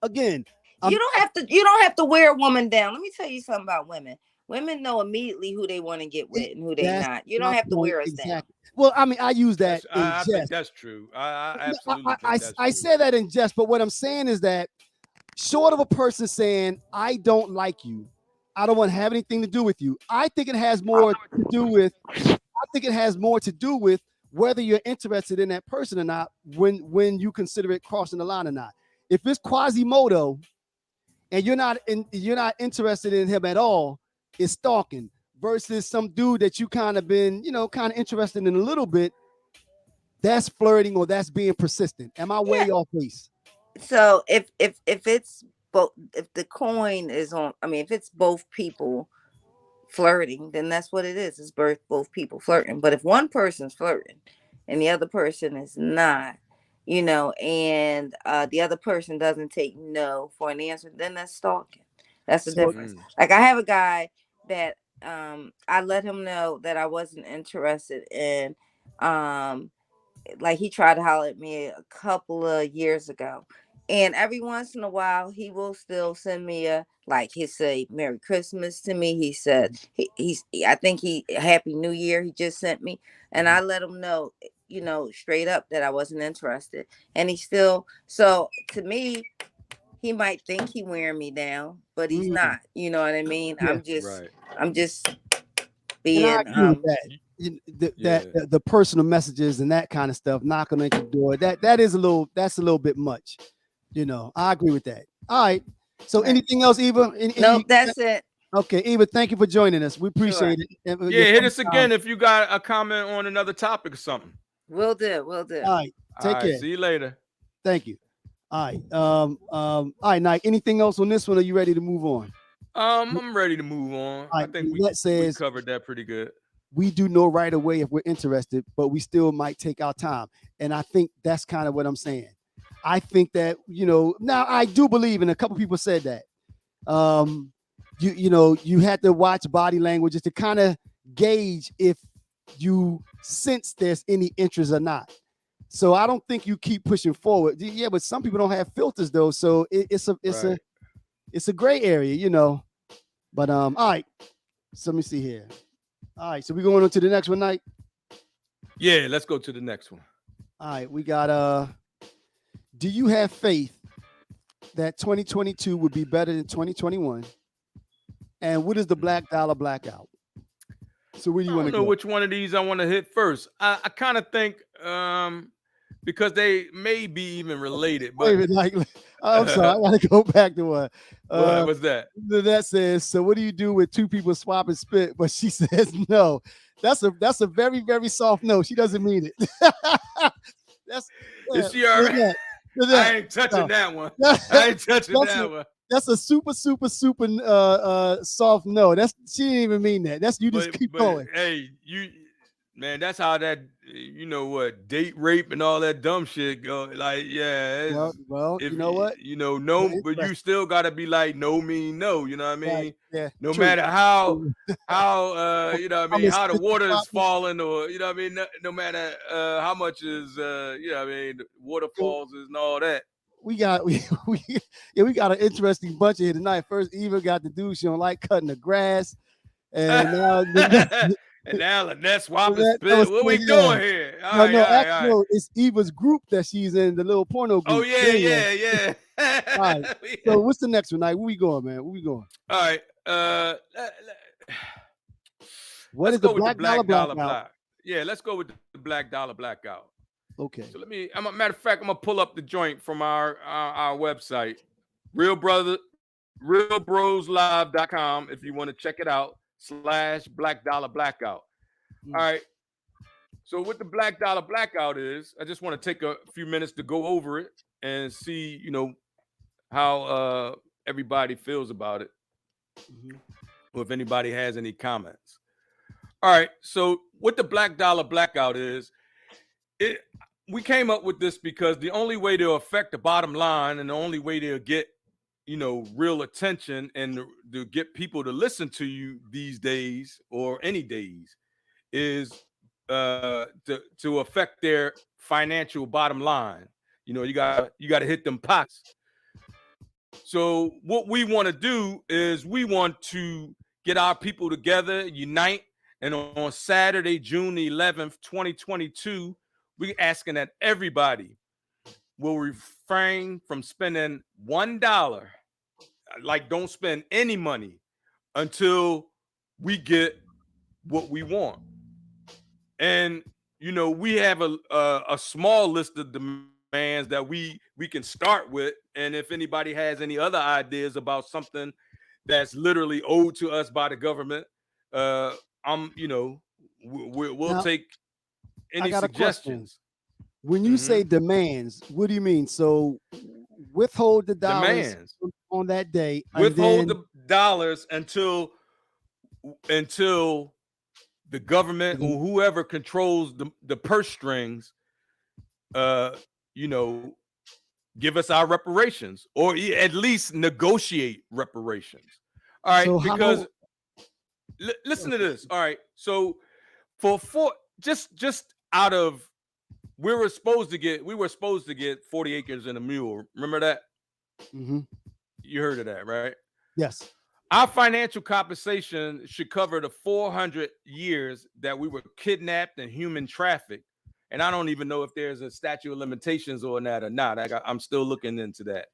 Speaker 1: Again,
Speaker 3: You don't have to wear a woman down. Let me tell you something about women. Women know immediately who they want to get with and who they
Speaker 1: that's
Speaker 3: not. You
Speaker 1: my
Speaker 3: don't have to
Speaker 1: point
Speaker 3: wear us down.
Speaker 1: exactly. Well, I mean, I use that in
Speaker 2: I think
Speaker 1: jest.
Speaker 2: that's true. I
Speaker 1: No,
Speaker 2: absolutely think that's
Speaker 1: I
Speaker 2: true.
Speaker 1: say that in jest, but what I'm saying is that short of a person saying, I don't like you, I don't want to have anything to do with you, I think it has more to do with whether you're interested in that person or not when you consider it crossing the line or not. If it's Quasimodo and you're not interested in him at all, it's stalking versus some dude that you kind of been, kind of interested in a little bit. That's flirting or that's being persistent. Am I
Speaker 3: Yeah.
Speaker 1: way off base?
Speaker 3: So if it's both, if the coin is on, I mean, if it's both people flirting, then that's what it is. It's both people flirting. But if one person's flirting and the other person is not, and the other person doesn't take no for an answer, then that's stalking. That's the
Speaker 1: So
Speaker 3: difference. Like I have a guy that I let him know that I wasn't interested in. Like he tried to holler at me a couple of years ago, and every once in a while he will still send me a, like, he say Merry Christmas to me. He said he's I think he Happy New Year he just sent me, and I let him know, straight up that I wasn't interested, and he still, so to me he might think he wearing me down, but he's not. You know what I mean?
Speaker 1: yeah,
Speaker 2: Right.
Speaker 3: I'm just
Speaker 1: and I
Speaker 3: being
Speaker 1: agree with that.
Speaker 2: Yeah.
Speaker 1: The personal messages and that kind of stuff knocking at your door, that's a little bit much. I agree with that. All right. So
Speaker 3: Right.
Speaker 1: anything else, Eva?
Speaker 3: Nope, that's it.
Speaker 1: Okay, Eva, thank you for joining us. We
Speaker 3: Sure.
Speaker 1: appreciate it.
Speaker 2: Yeah, hit us again if you got a comment on another topic or something.
Speaker 3: Will do.
Speaker 1: All right. Take
Speaker 2: All
Speaker 1: care.
Speaker 2: right, see you later.
Speaker 1: Thank you. All right. All right, Nike. Anything else on this one? Or are you ready to move on?
Speaker 2: I'm ready to move on.
Speaker 1: All
Speaker 2: I
Speaker 1: right,
Speaker 2: think we covered that pretty good.
Speaker 1: We do know right away if we're interested, but we still might take our time. And I think that's kind of what I'm saying. I think that, now I do believe, and a couple people said that, you had to watch body languages to kind of gauge if you sense there's any interest or not. So I don't think you keep pushing forward. Yeah, but some people don't have filters though. So it's a gray area, But all right. So let me see here. All right, so we're going on to the next one, Nike.
Speaker 2: Yeah, let's go to the next one.
Speaker 1: All right, we got do you have faith that 2022 would be better than 2021? And what is the Black Dollar Blackout? So where do you want to
Speaker 2: I don't know
Speaker 1: go?
Speaker 2: which one of these I want to hit first. I kind of think because they may be even related, but
Speaker 1: Wait a minute, I'm sorry, I gotta go back to one.
Speaker 2: what's that?
Speaker 1: That says, so what do you do with two people swap and spit? But she says no. That's a very, very soft no. She doesn't mean it.
Speaker 2: Is she all right? I ain't touching that one. I ain't touching that one.
Speaker 1: That's a super soft no. She didn't even mean that. That's you just keep going.
Speaker 2: Hey, man, that's how that date rape and all that dumb shit go. Like, yeah.
Speaker 1: Well, you know what?
Speaker 2: No, but you still gotta be like no mean no. You know what I mean?
Speaker 1: Right. Yeah.
Speaker 2: No
Speaker 1: true.
Speaker 2: matter how how the water is falling, or no matter how much is waterfalls and all that.
Speaker 1: We got an interesting bunch here tonight. First, Eva got the dude she don't like cutting the grass, and now
Speaker 2: and now Lynette swap and spit. What we doing here?
Speaker 1: No, it's Eva's group that she's in, the little porno group.
Speaker 2: Oh yeah.
Speaker 1: All right. So what's the next one? Like, where we going, man? Where we going?
Speaker 2: All right.
Speaker 1: What
Speaker 2: let's
Speaker 1: is the
Speaker 2: go with the
Speaker 1: Black Dollar Blackout?
Speaker 2: Black. Yeah, let's go with the Black Dollar Blackout.
Speaker 1: Okay.
Speaker 2: So matter of fact, I'm gonna pull up the joint from our website, RealBrosLive.com, if you want to check it out, /Black Dollar Blackout. All right. So what the Black Dollar Blackout is, I just want to take a few minutes to go over it and see, how everybody feels about it. Or if anybody has any comments. All right. So what the Black Dollar Blackout is, we came up with this because the only way to affect the bottom line and the only way to get, real attention and to get people to listen to you these days or any days is to affect their financial bottom line. You got to hit them pockets. So what we want to do is we want to get our people together, unite, and on Saturday, June 11th, 2022, we're asking that everybody will refrain from spending $1. Like, don't spend any money until we get what we want. And we have a small list of demands that we can start with. And if anybody has any other ideas about something that's literally owed to us by the government, we'll take any suggestions.
Speaker 1: When you say demands, what do you mean? So withhold the dollars
Speaker 2: demands
Speaker 1: on that day.
Speaker 2: Withhold the dollars until the government or whoever controls the purse strings, give us our reparations, or at least negotiate reparations. All right, so because listen to this. All right, so for just out of we were supposed to get 40 acres and a mule. Remember that? You heard of that, right?
Speaker 1: Yes.
Speaker 2: Our financial compensation should cover the 400 years that we were kidnapped and human trafficked. And I don't even know if there's a statute of limitations on that or not. I'm still looking into that.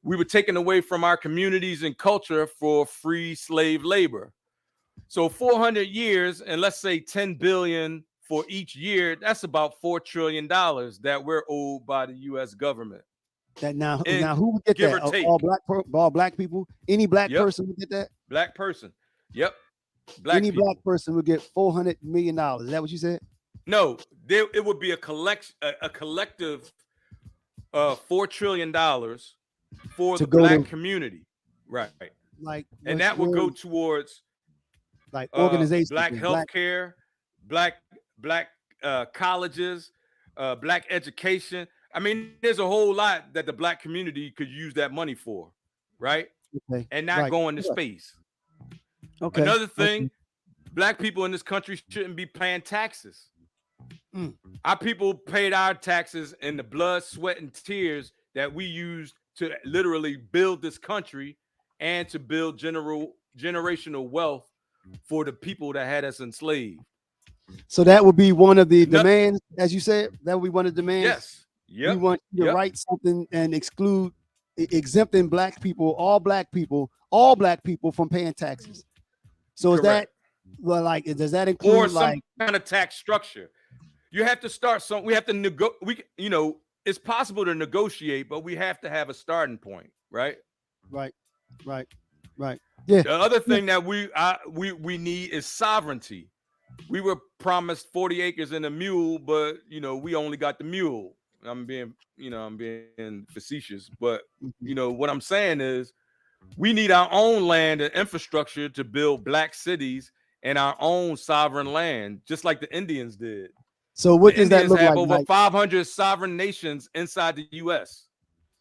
Speaker 2: We were taken away from our communities and culture for free slave labor. So 400 years, and let's say 10 billion for each year, that's about $4 trillion that we're owed by the U.S. government.
Speaker 1: That now who would get that? All black people? Any black person would get that?
Speaker 2: Black person. Yep.
Speaker 1: Any black person would get $400 million. Is that what you said?
Speaker 2: No, it would be a collective $4 trillion for the black community. Right. And that would go towards
Speaker 1: like organizations,
Speaker 2: black healthcare, black colleges, black education. I mean, there's a whole lot that the black community could use that money for, right?
Speaker 1: Okay.
Speaker 2: And not going to space.
Speaker 1: Okay.
Speaker 2: Another thing, black people in this country shouldn't be paying taxes. Our people paid our taxes in the blood, sweat, and tears that we used to literally build this country and to build generational wealth for the people that had us enslaved. So
Speaker 1: that would be one of the demands, as you said. That would be one of the demands.
Speaker 2: Yes. Yep.
Speaker 1: We want you to write something and exempting black people, all black people from paying taxes. So is that does that include
Speaker 2: or some kind of tax structure? You have to start we have to it's possible to negotiate, but we have to have a starting point, right?
Speaker 1: Right. Yeah.
Speaker 2: The other thing that we need is sovereignty. We were promised 40 acres and a mule, but we only got the mule. I'm being facetious, but what I'm saying is we need our own land and infrastructure to build black cities and our own sovereign land, just like the Indians did.
Speaker 1: So what does that look like?
Speaker 2: Over 500 sovereign nations inside the U.S.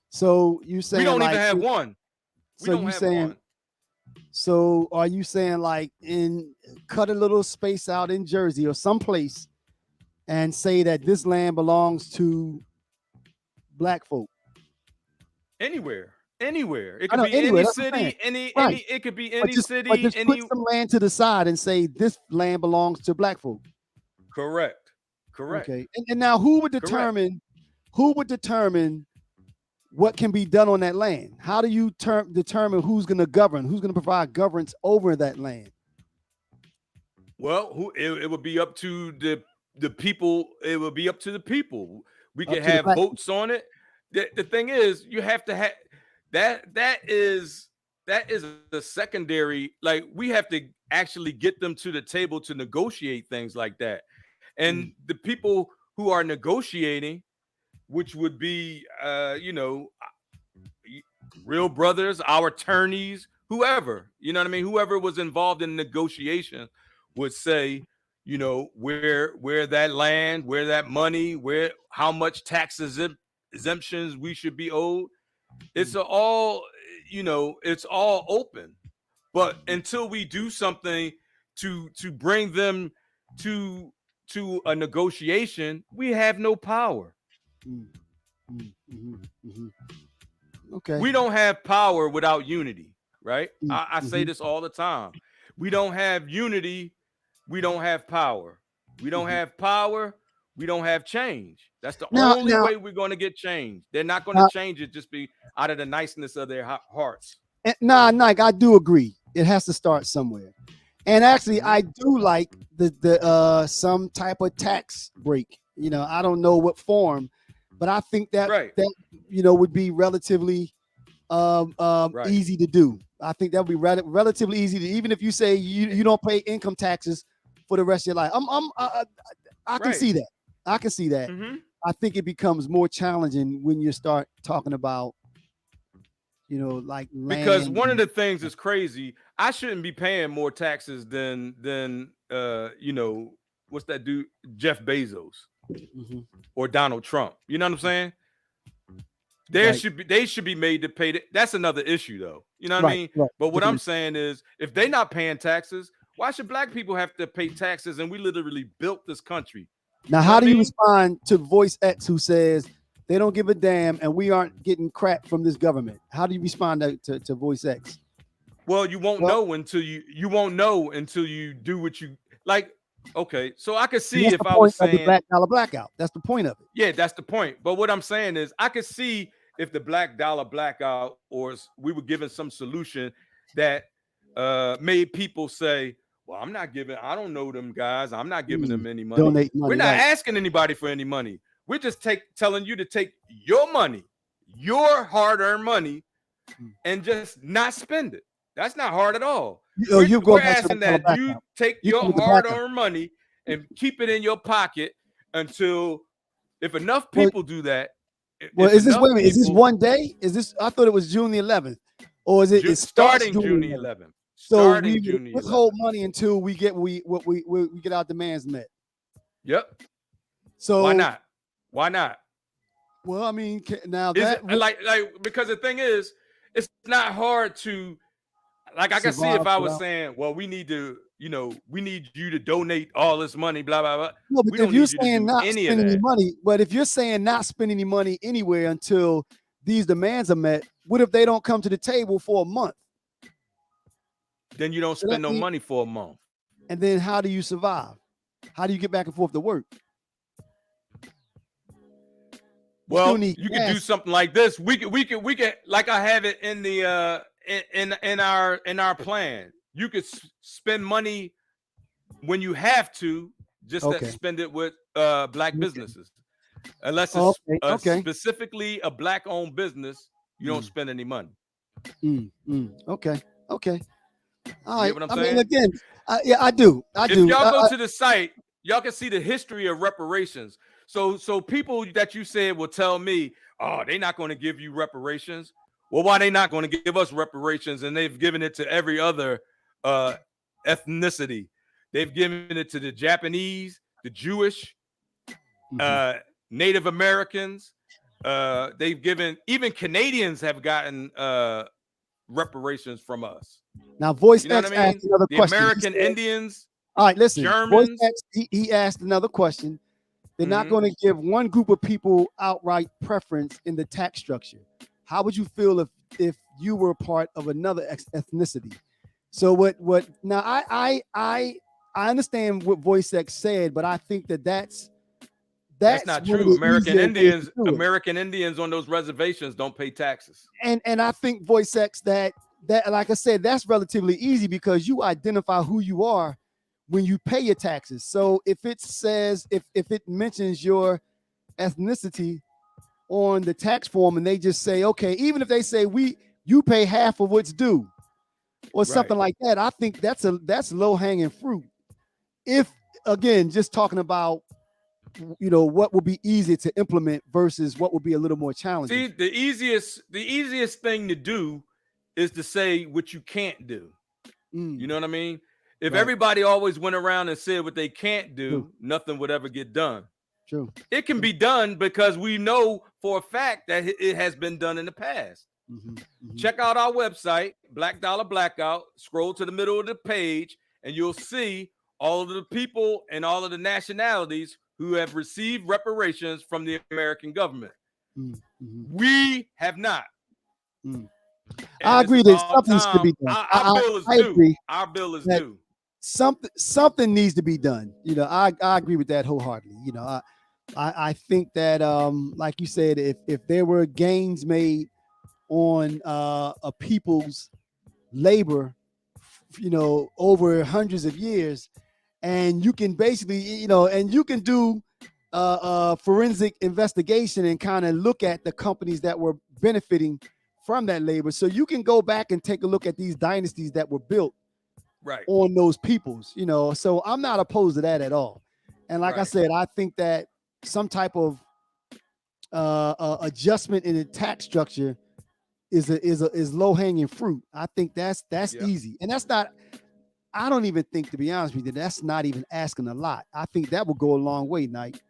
Speaker 1: So you saying
Speaker 2: we don't even have one?
Speaker 1: So are you saying cut a little space out in Jersey or someplace and say that this land belongs to black folk?
Speaker 2: Anywhere. It could be any city, it could be any city.
Speaker 1: But just put some land to the side and say this land belongs to black folk.
Speaker 2: Correct. Correct.
Speaker 1: Okay. And now who would
Speaker 2: Correct.
Speaker 1: determine what can be done on that land? How do you determine who's going to govern, who's going to provide governance over that land?
Speaker 2: Well, it would be up to the people. It would be up to the people. We
Speaker 1: Up
Speaker 2: could
Speaker 1: to the
Speaker 2: have
Speaker 1: black people.
Speaker 2: votes on it. The thing is, you have to have that. That is the secondary. Like, we have to actually get them to the table to negotiate things like that. And the people who are negotiating, which would be, Real Brothers, our attorneys, whoever, you know what I mean? Whoever was involved in negotiation would say, where that land, where that money, how much tax exemptions we should be owed. It's all, it's all open. But until we do something to bring them to a negotiation, we have no power.
Speaker 1: Okay.
Speaker 2: We don't have power without unity, right? I say this all the time. We don't have unity, we don't have power. We don't have power, we don't have change. That's the only way we're going to get change. They're not going to change it just be out of the niceness of their hearts.
Speaker 1: Nike, I do agree. It has to start somewhere. And actually, I do like the some type of tax break. I don't know what form, but I think that would be relatively easy to do. I think that would be relatively easy to, even if you say you don't pay income taxes for the rest of your life. I can see that. I can see that. I think it becomes more challenging when you start talking about, like land.
Speaker 2: Because one of the things is crazy. I shouldn't be paying more taxes than what's that dude, Jeff Bezos or Donald Trump. You know what I'm saying? They should be made to pay. That's another issue, though. You know what I mean?
Speaker 1: Right.
Speaker 2: But what I'm saying is, if they're not paying taxes, why should black people have to pay taxes? And we literally built this country.
Speaker 1: Now, how do you respond to Voice X, who says they don't give a damn and we aren't getting crap from this government? How do you respond to Voice X?
Speaker 2: Well, you won't know until you won't know until you do what you like. Okay, so I could see if I was saying
Speaker 1: the Black Dollar Blackout. That's the point of it.
Speaker 2: Yeah, that's the point. But what I'm saying is, I could see if the Black Dollar Blackout, or we were given some solution that made people say, well, I don't know them guys. I'm not giving them any money.
Speaker 1: Donate money.
Speaker 2: We're not asking anybody for any money. We're just telling you to take your money, your hard-earned money, and just not spend it. That's not hard at all. We're asking that you take your hard-earned money and keep it in your pocket until, if enough people do that.
Speaker 1: Well, is this Is this one day? I thought it was June the 11th, or is it
Speaker 2: starting June the 11th?
Speaker 1: So we withhold money until we get we get our demands met.
Speaker 2: Yep.
Speaker 1: So
Speaker 2: why not? Why not?
Speaker 1: Well, I mean, now
Speaker 2: because the thing is, it's not hard to, like, I can see if I was saying, well, we need to, we need you to donate all this money, blah blah blah.
Speaker 1: No, but if you're saying not spending any money, but if you're saying not spending any money anywhere until these demands are met, what if they don't come to the table for a month?
Speaker 2: Then you don't spend no money for a month.
Speaker 1: And then how do you survive? How do you get back and forth to work?
Speaker 2: Well, you could do something like this. We could, like I have it in the in our plan. You could spend money when you have to, just spend it with black businesses. Unless it's specifically a black-owned business, you don't spend any money.
Speaker 1: Okay. All right.
Speaker 2: You know what I'm saying?
Speaker 1: Mean, again, I do.
Speaker 2: If y'all go to the site, y'all can see the history of reparations. So people that you said will tell me, oh, they're not going to give you reparations. Well, why they not going to give us reparations? And they've given it to every other ethnicity. They've given it to the Japanese, the Jewish, Native Americans. They've given, even Canadians have gotten reparations from us.
Speaker 1: Now, Voice X asked another question.
Speaker 2: The American Indians.
Speaker 1: All right, listen.
Speaker 2: Germans.
Speaker 1: Voice X, he asked another question. They're not going to give one group of people outright preference in the tax structure. How would you feel if you were part of another ethnicity? So what now I understand what Voice X said, but I think that's
Speaker 2: That's not
Speaker 1: one of
Speaker 2: true.
Speaker 1: the easier ways to do it.
Speaker 2: American Indians on those reservations don't pay taxes.
Speaker 1: And I think Voice X that like I said, that's relatively easy because you identify who you are when you pay your taxes. So if it says if it mentions your ethnicity on the tax form and they just say, okay, even if they say you pay half of what's due or something like that, I think that's low hanging fruit. If again, just talking about what will be easy to implement versus what will be a little more challenging.
Speaker 2: See, the easiest thing to do is to say what you can't do. You know what I mean? If everybody always went around and said what they can't do, nothing would ever get done.
Speaker 1: True.
Speaker 2: It can be done because we know for a fact that it has been done in the past. Check out our website, Black Dollar Blackout. Scroll to the middle of the page, and you'll see all of the people and all of the nationalities who have received reparations from the American government. We have not.
Speaker 1: I agree that something needs to be done.
Speaker 2: Our bill is due.
Speaker 1: Agree
Speaker 2: our bill is due.
Speaker 1: Something needs to be done. I agree with that wholeheartedly. I think that like you said, if there were gains made on a people's labor, over hundreds of years, and you can basically, and you can do forensic investigation and kind of look at the companies that were benefiting from that labor. So you can go back and take a look at these dynasties that were built on those peoples, so I'm not opposed to that at all. And like I said, I think that some type of adjustment in the tax structure is low hanging fruit. I think that's easy. And that's not, I don't even think, to be honest with you, that's not even asking a lot. I think that will go a long way, Knight.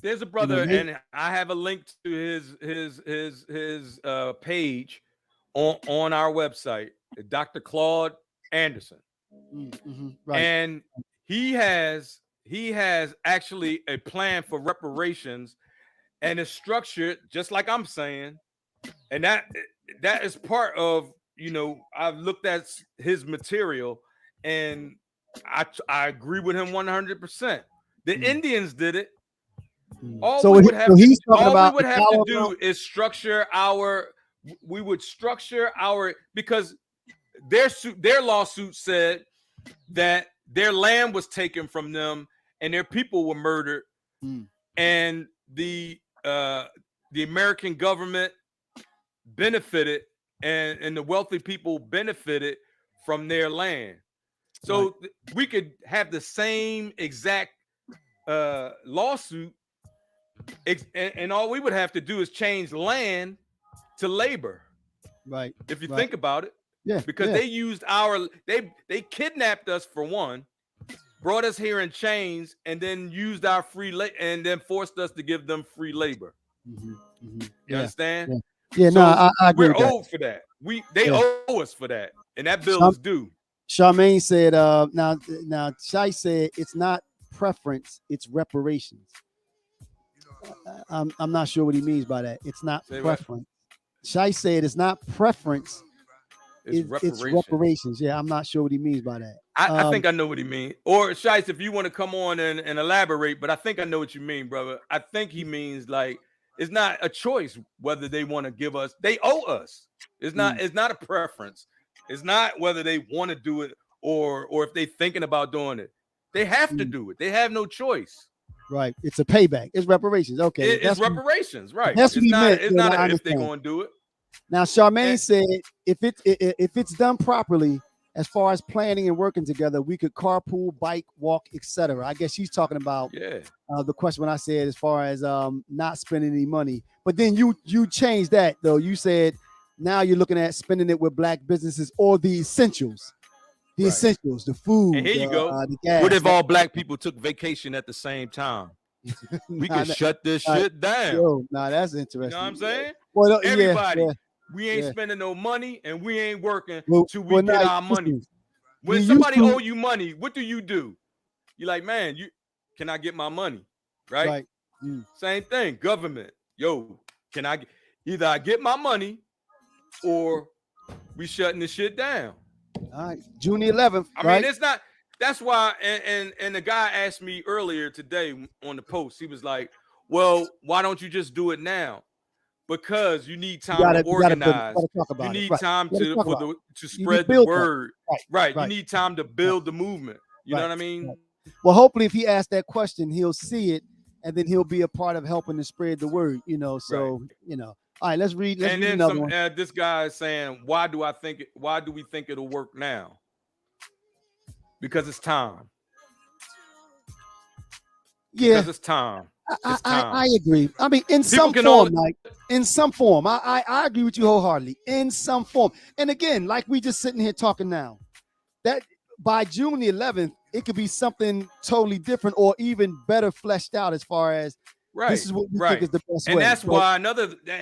Speaker 2: There's a brother, and I have a link to his page on our website, Dr. Claude Anderson. And he has actually a plan for reparations, and it's structured just like I'm saying. And that is part of, I've looked at his material, and I agree with him 100%. The Indians did it. All we would have to do is structure our. We would structure our, because their lawsuit said that their land was taken from them and their people were murdered, and the American government benefited, and the wealthy people benefited from their land. So we could have the same exact lawsuit, and all we would have to do is change land to labor.
Speaker 1: Right.
Speaker 2: If you think about it.
Speaker 1: Yeah.
Speaker 2: Because they used they kidnapped us for one, brought us here in chains, and then used our free labor, and then forced us to give them free labor. You understand?
Speaker 1: Yeah,
Speaker 2: so
Speaker 1: no, I agree.
Speaker 2: We're owed for that. They owe us for that, and that bill is due.
Speaker 1: Charmaine said, now Shai said it's not preference, it's reparations. I'm not sure what he means by that. It's not preference. Shai said it's not preference. It's reparations. Yeah, I'm not sure what he means by that.
Speaker 2: I think I know what he means. Or Shice, if you want to come on and elaborate, but I think I know what you mean, brother. I think he means like it's not a choice whether they want to give us. They owe us. It's not a preference. It's not whether they want to do it or if they're thinking about doing it. They have to do it. They have no choice.
Speaker 1: Right. It's a payback. It's reparations. Okay.
Speaker 2: It's reparations. Right.
Speaker 1: That's
Speaker 2: it's not if they're going to do it.
Speaker 1: Now, Charmaine said if it's done properly, as far as planning and working together, we could carpool, bike, walk, etc. I guess she's talking about the question when I said as far as not spending any money. But then you changed that though. You said now you're looking at spending it with black businesses or the essentials. The essentials, the food.
Speaker 2: And here you go.
Speaker 1: The gas.
Speaker 2: What if all black people took vacation at the same time? We can shut this shit down.
Speaker 1: Yo, that's interesting.
Speaker 2: You know what I'm saying?
Speaker 1: Well,
Speaker 2: everybody, we ain't spending no money and we ain't working till we get our money. When somebody owe you money, what do? You're like, man, can I get my money? Right? Same thing. Government. Yo, can I either I get my money or we shutting this shit down?
Speaker 1: All right, June 11th.
Speaker 2: I mean, it's not. That's why. And the guy asked me earlier today on the post. He was like, Well, why don't you just do it now? Because you need time
Speaker 1: gotta,
Speaker 2: to
Speaker 1: you gotta build,
Speaker 2: organize.
Speaker 1: gotta talk
Speaker 2: You
Speaker 1: about it.
Speaker 2: need
Speaker 1: Right.
Speaker 2: time
Speaker 1: Gotta talk about it.
Speaker 2: to
Speaker 1: You need
Speaker 2: spread the
Speaker 1: build that.
Speaker 2: word.
Speaker 1: Right.
Speaker 2: Right. You
Speaker 1: Right.
Speaker 2: need time to build the movement. You know
Speaker 1: Right.
Speaker 2: what I mean?
Speaker 1: Right. Well, hopefully, if he asks that question, he'll see it, and then he'll be a part of helping to spread the word. So All right, let's read. Let's
Speaker 2: And
Speaker 1: read
Speaker 2: then
Speaker 1: another
Speaker 2: some.
Speaker 1: one.
Speaker 2: This guy is saying, "Why do I think? Why do we think it'll work now? Because it's time.
Speaker 1: Yeah,
Speaker 2: Because it's time. It's
Speaker 1: I
Speaker 2: time.
Speaker 1: agree. I mean, in
Speaker 2: People
Speaker 1: some
Speaker 2: can
Speaker 1: form,
Speaker 2: only
Speaker 1: like in some form, I agree with you wholeheartedly. In some form, and again, like we just sitting here talking now, that by June the 11th, it could be something totally different or even better fleshed out as far as this
Speaker 2: right,
Speaker 1: is what we think
Speaker 2: right.
Speaker 1: is the best
Speaker 2: And
Speaker 1: way.
Speaker 2: that's
Speaker 1: But
Speaker 2: why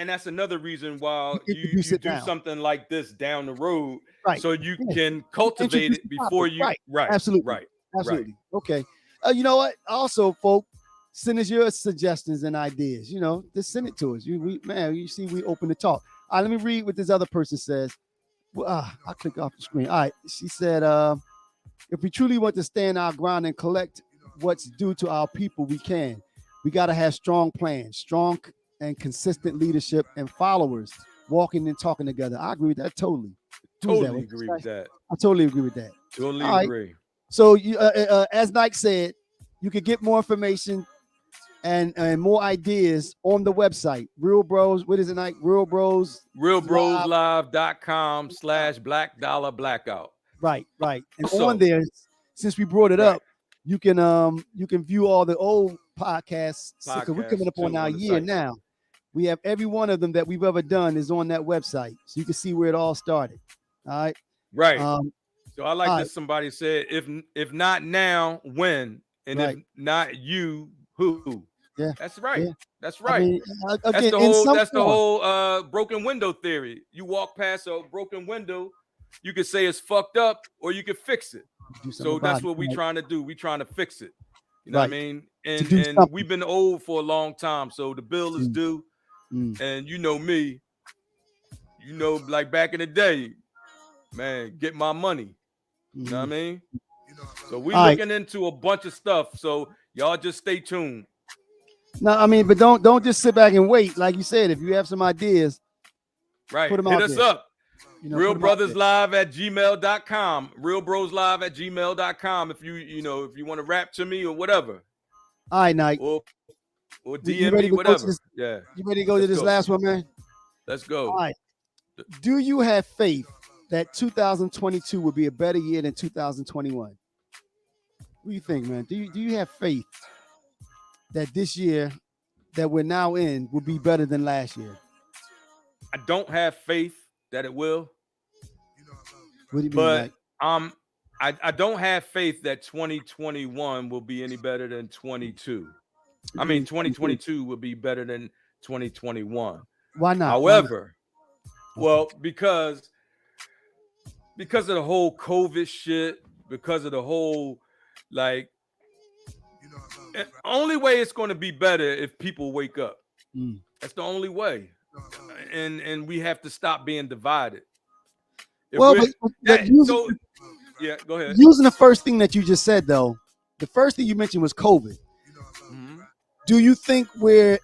Speaker 2: that's another reason why
Speaker 1: you introduce
Speaker 2: you
Speaker 1: it
Speaker 2: do
Speaker 1: now,
Speaker 2: something like this down the road,
Speaker 1: right?
Speaker 2: so you
Speaker 1: Yeah.
Speaker 2: can cultivate
Speaker 1: Introduce
Speaker 2: it
Speaker 1: the
Speaker 2: before
Speaker 1: topic,
Speaker 2: you.
Speaker 1: right?
Speaker 2: Right,
Speaker 1: Absolutely,
Speaker 2: right, right.
Speaker 1: absolutely. Okay. You know what? Also, folks, send us your suggestions and ideas. Just send it to us. You see, we open to talk. All right, let me read what this other person says. Well, I click off the screen. All right, she said, if we truly want to stand our ground and collect what's due to our people, we can. We got to have strong plans, strong and consistent leadership, and followers walking and talking together. I agree with that totally. Who's that?
Speaker 2: Totally agree with that.
Speaker 1: I totally agree with that.
Speaker 2: Totally
Speaker 1: All right.
Speaker 2: agree.
Speaker 1: So, as Nike said, you can get more information and more ideas on the website. Real Bros. What is it, Nike? Real Bros.
Speaker 2: RealBrosLive.com/Black Dollar Blackout.
Speaker 1: Right. And
Speaker 2: Also,
Speaker 1: on there, since we brought it
Speaker 2: right.
Speaker 1: up, you can view all the old podcasts because we're coming
Speaker 2: Podcast
Speaker 1: up on
Speaker 2: too
Speaker 1: our
Speaker 2: on the
Speaker 1: year
Speaker 2: site.
Speaker 1: now. We have every one of them that we've ever done is on that website, so you can see where it all started. All right.
Speaker 2: Right. So I like
Speaker 1: all
Speaker 2: this.
Speaker 1: right.
Speaker 2: Somebody said, if not now, when? And
Speaker 1: Right.
Speaker 2: if not you, who?
Speaker 1: Yeah.
Speaker 2: That's right.
Speaker 1: Yeah.
Speaker 2: That's
Speaker 1: I
Speaker 2: right.
Speaker 1: mean,
Speaker 2: That's
Speaker 1: again,
Speaker 2: the
Speaker 1: in
Speaker 2: whole.
Speaker 1: some
Speaker 2: That's the
Speaker 1: form.
Speaker 2: whole broken window theory. You walk past a broken window, you could say it's fucked up, or you could fix it.
Speaker 1: Do something
Speaker 2: So
Speaker 1: about
Speaker 2: that's
Speaker 1: it.
Speaker 2: what we
Speaker 1: Right.
Speaker 2: trying to do. We trying to fix it. You know what I
Speaker 1: Right.
Speaker 2: mean?
Speaker 1: To do
Speaker 2: And
Speaker 1: something.
Speaker 2: we've been old for a long time, so the bill is due. And you know me, like back in the day, man, get my money. You know what I mean? So we
Speaker 1: All right.
Speaker 2: looking into a bunch of stuff. So y'all just stay tuned.
Speaker 1: No, I mean, but don't just sit back and wait. Like you said, if you have some ideas,
Speaker 2: Right.
Speaker 1: put them
Speaker 2: Hit
Speaker 1: out
Speaker 2: us
Speaker 1: there.
Speaker 2: up.
Speaker 1: Put them out there.
Speaker 2: RealBrothersLive@gmail.com. RealBrosLive@gmail.com. If you want to rap to me or whatever.
Speaker 1: All right, Nike.
Speaker 2: Or
Speaker 1: You
Speaker 2: DM
Speaker 1: ready
Speaker 2: me,
Speaker 1: to go to
Speaker 2: whatever.
Speaker 1: this?
Speaker 2: Yeah.
Speaker 1: You ready to go to
Speaker 2: Let's
Speaker 1: this
Speaker 2: go.
Speaker 1: last one, man?
Speaker 2: Let's go.
Speaker 1: All right. Do you have faith that 2022 will be a better year than 2021? What do you think, man? Do you have faith that this year that we're now in will be better than last year?
Speaker 2: I don't have faith that it will.
Speaker 1: What do you mean,
Speaker 2: But
Speaker 1: Mike?
Speaker 2: I don't have faith that 2021 will be any better than 22. I mean, 2022 will be better than 2021.
Speaker 1: Why not?
Speaker 2: However, well, because of the whole COVID shit, because of the whole only way it's going to be better if people wake up. That's the only way. And we have to stop being divided.
Speaker 1: But
Speaker 2: yeah, go ahead.
Speaker 1: Using the first thing that you just said, though, the first thing you mentioned was COVID. Do you think we're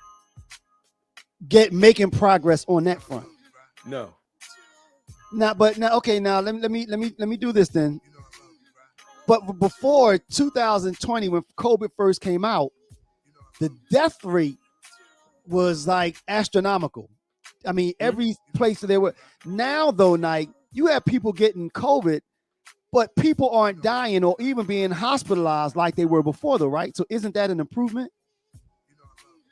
Speaker 1: making progress on that front?
Speaker 2: No.
Speaker 1: Now, okay. Now let me do this then. But before 2020, when COVID first came out, the death rate was like astronomical. I mean, every place that they were. Now, though, Nike, you have people getting COVID, but people aren't dying or even being hospitalized like they were before, though, right? So isn't that an improvement?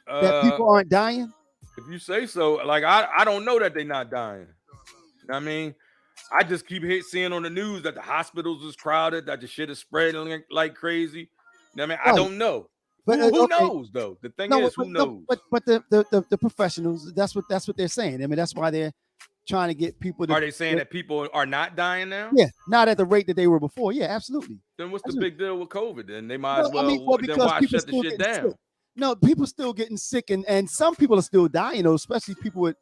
Speaker 1: That people aren't dying?
Speaker 2: If you say so, like I don't know that they're not dying. I mean, I just keep seeing on the news that the hospitals is crowded, that the shit is spreading like crazy. I mean, I don't know. But who knows though? The thing is, who knows?
Speaker 1: But the professionals, that's what they're saying. I mean, that's why they're trying to get people to.
Speaker 2: Are they saying that people are not dying now?
Speaker 1: Yeah, not at the rate that they were before. Yeah, absolutely.
Speaker 2: Then what's the big deal with COVID? Then they might as well. Then why shut the shit down?
Speaker 1: Sick. No, people still getting sick, and some people are still dying, though, especially people with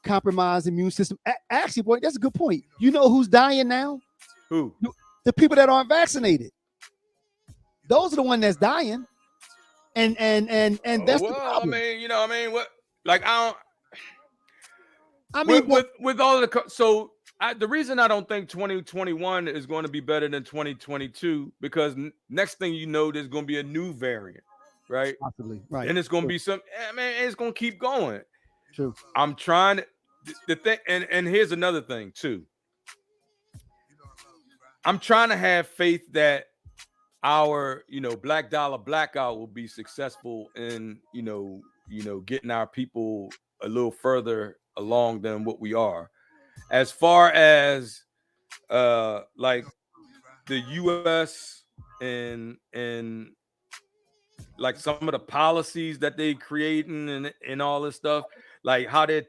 Speaker 1: compromised immune system. Actually, boy, that's a good point. You know who's dying now?
Speaker 2: Who?
Speaker 1: The people that aren't vaccinated. Those are the ones that's dying. and that's the
Speaker 2: Well, I
Speaker 1: problem.
Speaker 2: mean, you know, I mean, what? Like, I don't.
Speaker 1: I mean,
Speaker 2: With all of the the reason I don't think 2021 is going to be better than 2022 because next thing you know, there's going to be a new variant, right?
Speaker 1: possibly right.
Speaker 2: And it's going to
Speaker 1: True.
Speaker 2: be some. I mean, it's going to keep going.
Speaker 1: True.
Speaker 2: I'm trying to, the thing, and here's another thing too. I'm trying to have faith that our, Black Dollar Blackout will be successful in, getting our people a little further along than what we are. As far as like the US and like some of the policies that they creating and all this stuff, like how they're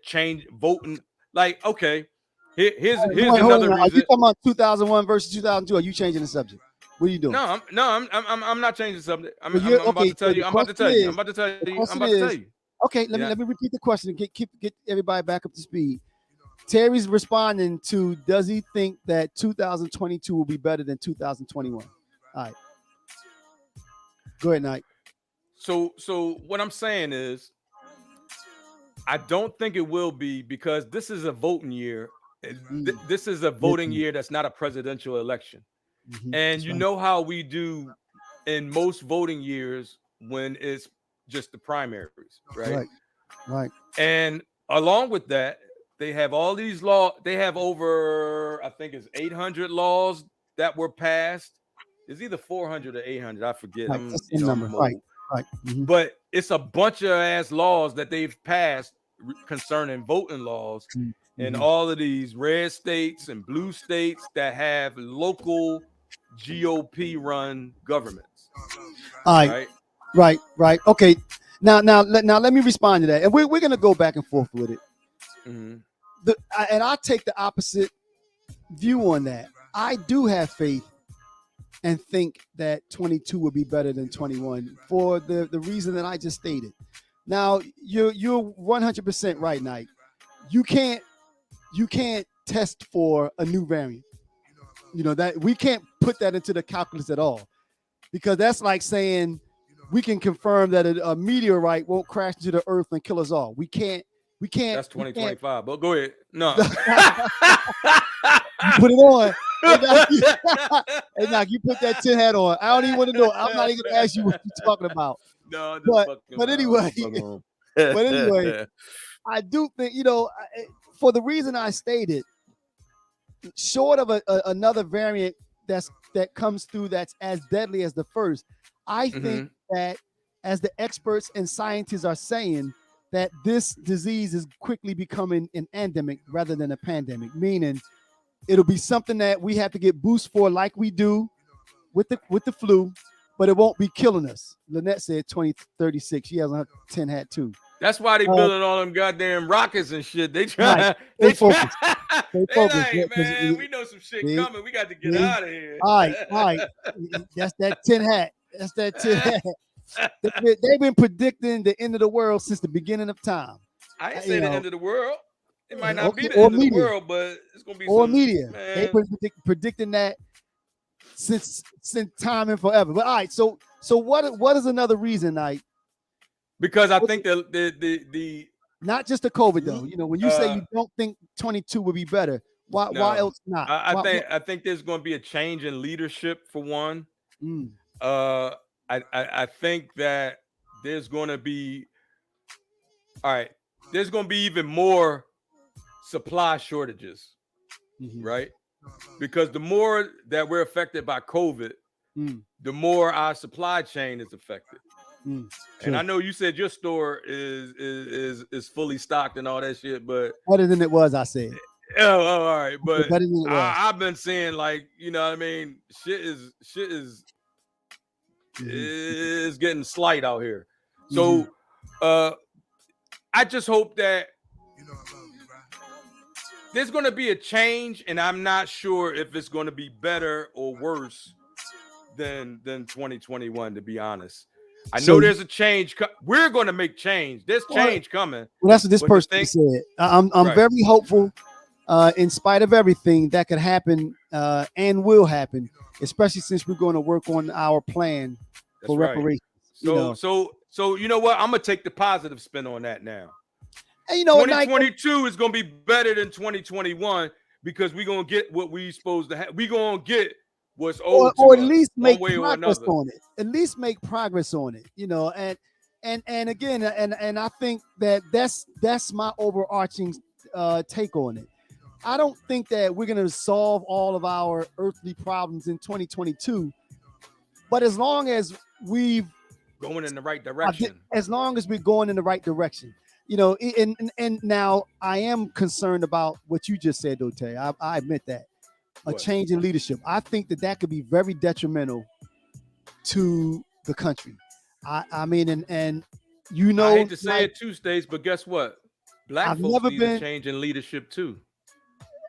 Speaker 2: voting. Like, okay, here's
Speaker 1: Hold
Speaker 2: another
Speaker 1: on. Are you
Speaker 2: reason.
Speaker 1: talking about 2001 versus 2002? Are you changing the subject? What are you doing?
Speaker 2: No, I'm not changing the subject. I'm about
Speaker 1: Okay,
Speaker 2: to tell
Speaker 1: so
Speaker 2: you.
Speaker 1: the
Speaker 2: I'm about to
Speaker 1: question
Speaker 2: tell you.
Speaker 1: is,
Speaker 2: I'm about to tell
Speaker 1: the
Speaker 2: you. I'm
Speaker 1: question
Speaker 2: about to tell
Speaker 1: is,
Speaker 2: you.
Speaker 1: okay, let me repeat the question and get everybody back up to speed. Terry's responding to, does he think that 2022 will be better than 2021? All right. Go ahead, Knight.
Speaker 2: So what I'm saying is, I don't think it will be because this is a voting year. This is a voting year that's not a presidential election. And you know how we do in most voting years when it's just the primaries, right?
Speaker 1: Right.
Speaker 2: And along with that, they have all these laws. They have over, I think it's 800 laws that were passed. It's either 400 or 800. I forget.
Speaker 1: Right.
Speaker 2: I'm
Speaker 1: That's the number.
Speaker 2: old.
Speaker 1: Right.
Speaker 2: But it's a bunch of ass laws that they've passed concerning voting laws in all of these red states and blue states that have local GOP run governments.
Speaker 1: All right. Right. Okay. Now let me respond to that. And we're gonna go back and forth with it. And I take the opposite view on that. I do have faith and think that 22 will be better than 21 for the reason that I just stated. Now you're 100% right, Knight. You can't test for a new variant. That we can't put that into the calculus at all, because that's like saying we can confirm that a meteorite won't crash into the earth and kill us all. We can't.
Speaker 2: That's 2025. But go ahead. No.
Speaker 1: Put it on. Hey, now you put that tin hat on. I don't even want to know. I'm not even gonna ask you what you're talking about.
Speaker 2: No,
Speaker 1: but anyway, I do think, for the reason I stated, short of another variant that comes through that's as deadly as the first, I think that, as the experts and scientists are saying, that this disease is quickly becoming an endemic rather than a pandemic, meaning it'll be something that we have to get boost for, like we do with the flu, but it won't be killing us. Lynette said 2036. She has a tin hat too.
Speaker 2: That's why they building all them goddamn rockets and shit. They try.
Speaker 1: Right.
Speaker 2: They
Speaker 1: focus.
Speaker 2: like, man, we know some shit coming. We got to get out of here.
Speaker 1: All right. That's that tin hat. That's that tin hat. They've been predicting the end of the world since the beginning of time.
Speaker 2: I ain't saying the end of the world. It might not be the
Speaker 1: end
Speaker 2: of the world, but it's gonna be
Speaker 1: media. Man. They've been predicting that since time and forever. But all right, so what is another reason, Knight?
Speaker 2: Because I think the
Speaker 1: not just the COVID though. When you say you don't think 22 would be better, why else not?
Speaker 2: I think there's going to be a change in leadership for one. I think that there's going to be there's going to be even more supply shortages, right? Because the more that we're affected by COVID, the more our supply chain is affected. And I know you said your store is fully stocked and all that shit, but
Speaker 1: better than it was, I said.
Speaker 2: Oh, all right, but I've been saying, like, you know what I mean, shit is getting slight out here. So I just hope that there's going to be a change, and I'm not sure if it's going to be better or worse than 2021, to be honest. I know there's a change. We're going to make change. There's change coming.
Speaker 1: Well, that's what this person said. I'm very hopeful, in spite of everything that could happen and will happen, especially since we're going to work on our plan for reparations.
Speaker 2: So So you know what? I'm gonna take the positive spin on that now.
Speaker 1: And you know,
Speaker 2: 2022 is gonna be better than 2021 because we're gonna get what we supposed to have. We're gonna get what's owed
Speaker 1: or at
Speaker 2: to us
Speaker 1: least
Speaker 2: one
Speaker 1: make
Speaker 2: way or
Speaker 1: progress
Speaker 2: another.
Speaker 1: on it. At least make progress on it. You know, and again, and I think that's my overarching take on it. I don't think that we're going to solve all of our earthly problems in 2022, but as long as we've
Speaker 2: Going in the right direction.
Speaker 1: as long as we're going in the right direction, you know, and now I am concerned about what you just said, Dote. I admit that a
Speaker 2: What?
Speaker 1: change in leadership. I think that could be very detrimental to the country. I mean, and you know,
Speaker 2: I hate to say
Speaker 1: like,
Speaker 2: it too, Stace, but guess what? Black
Speaker 1: I've
Speaker 2: folks
Speaker 1: never
Speaker 2: need a
Speaker 1: been.
Speaker 2: change in leadership too.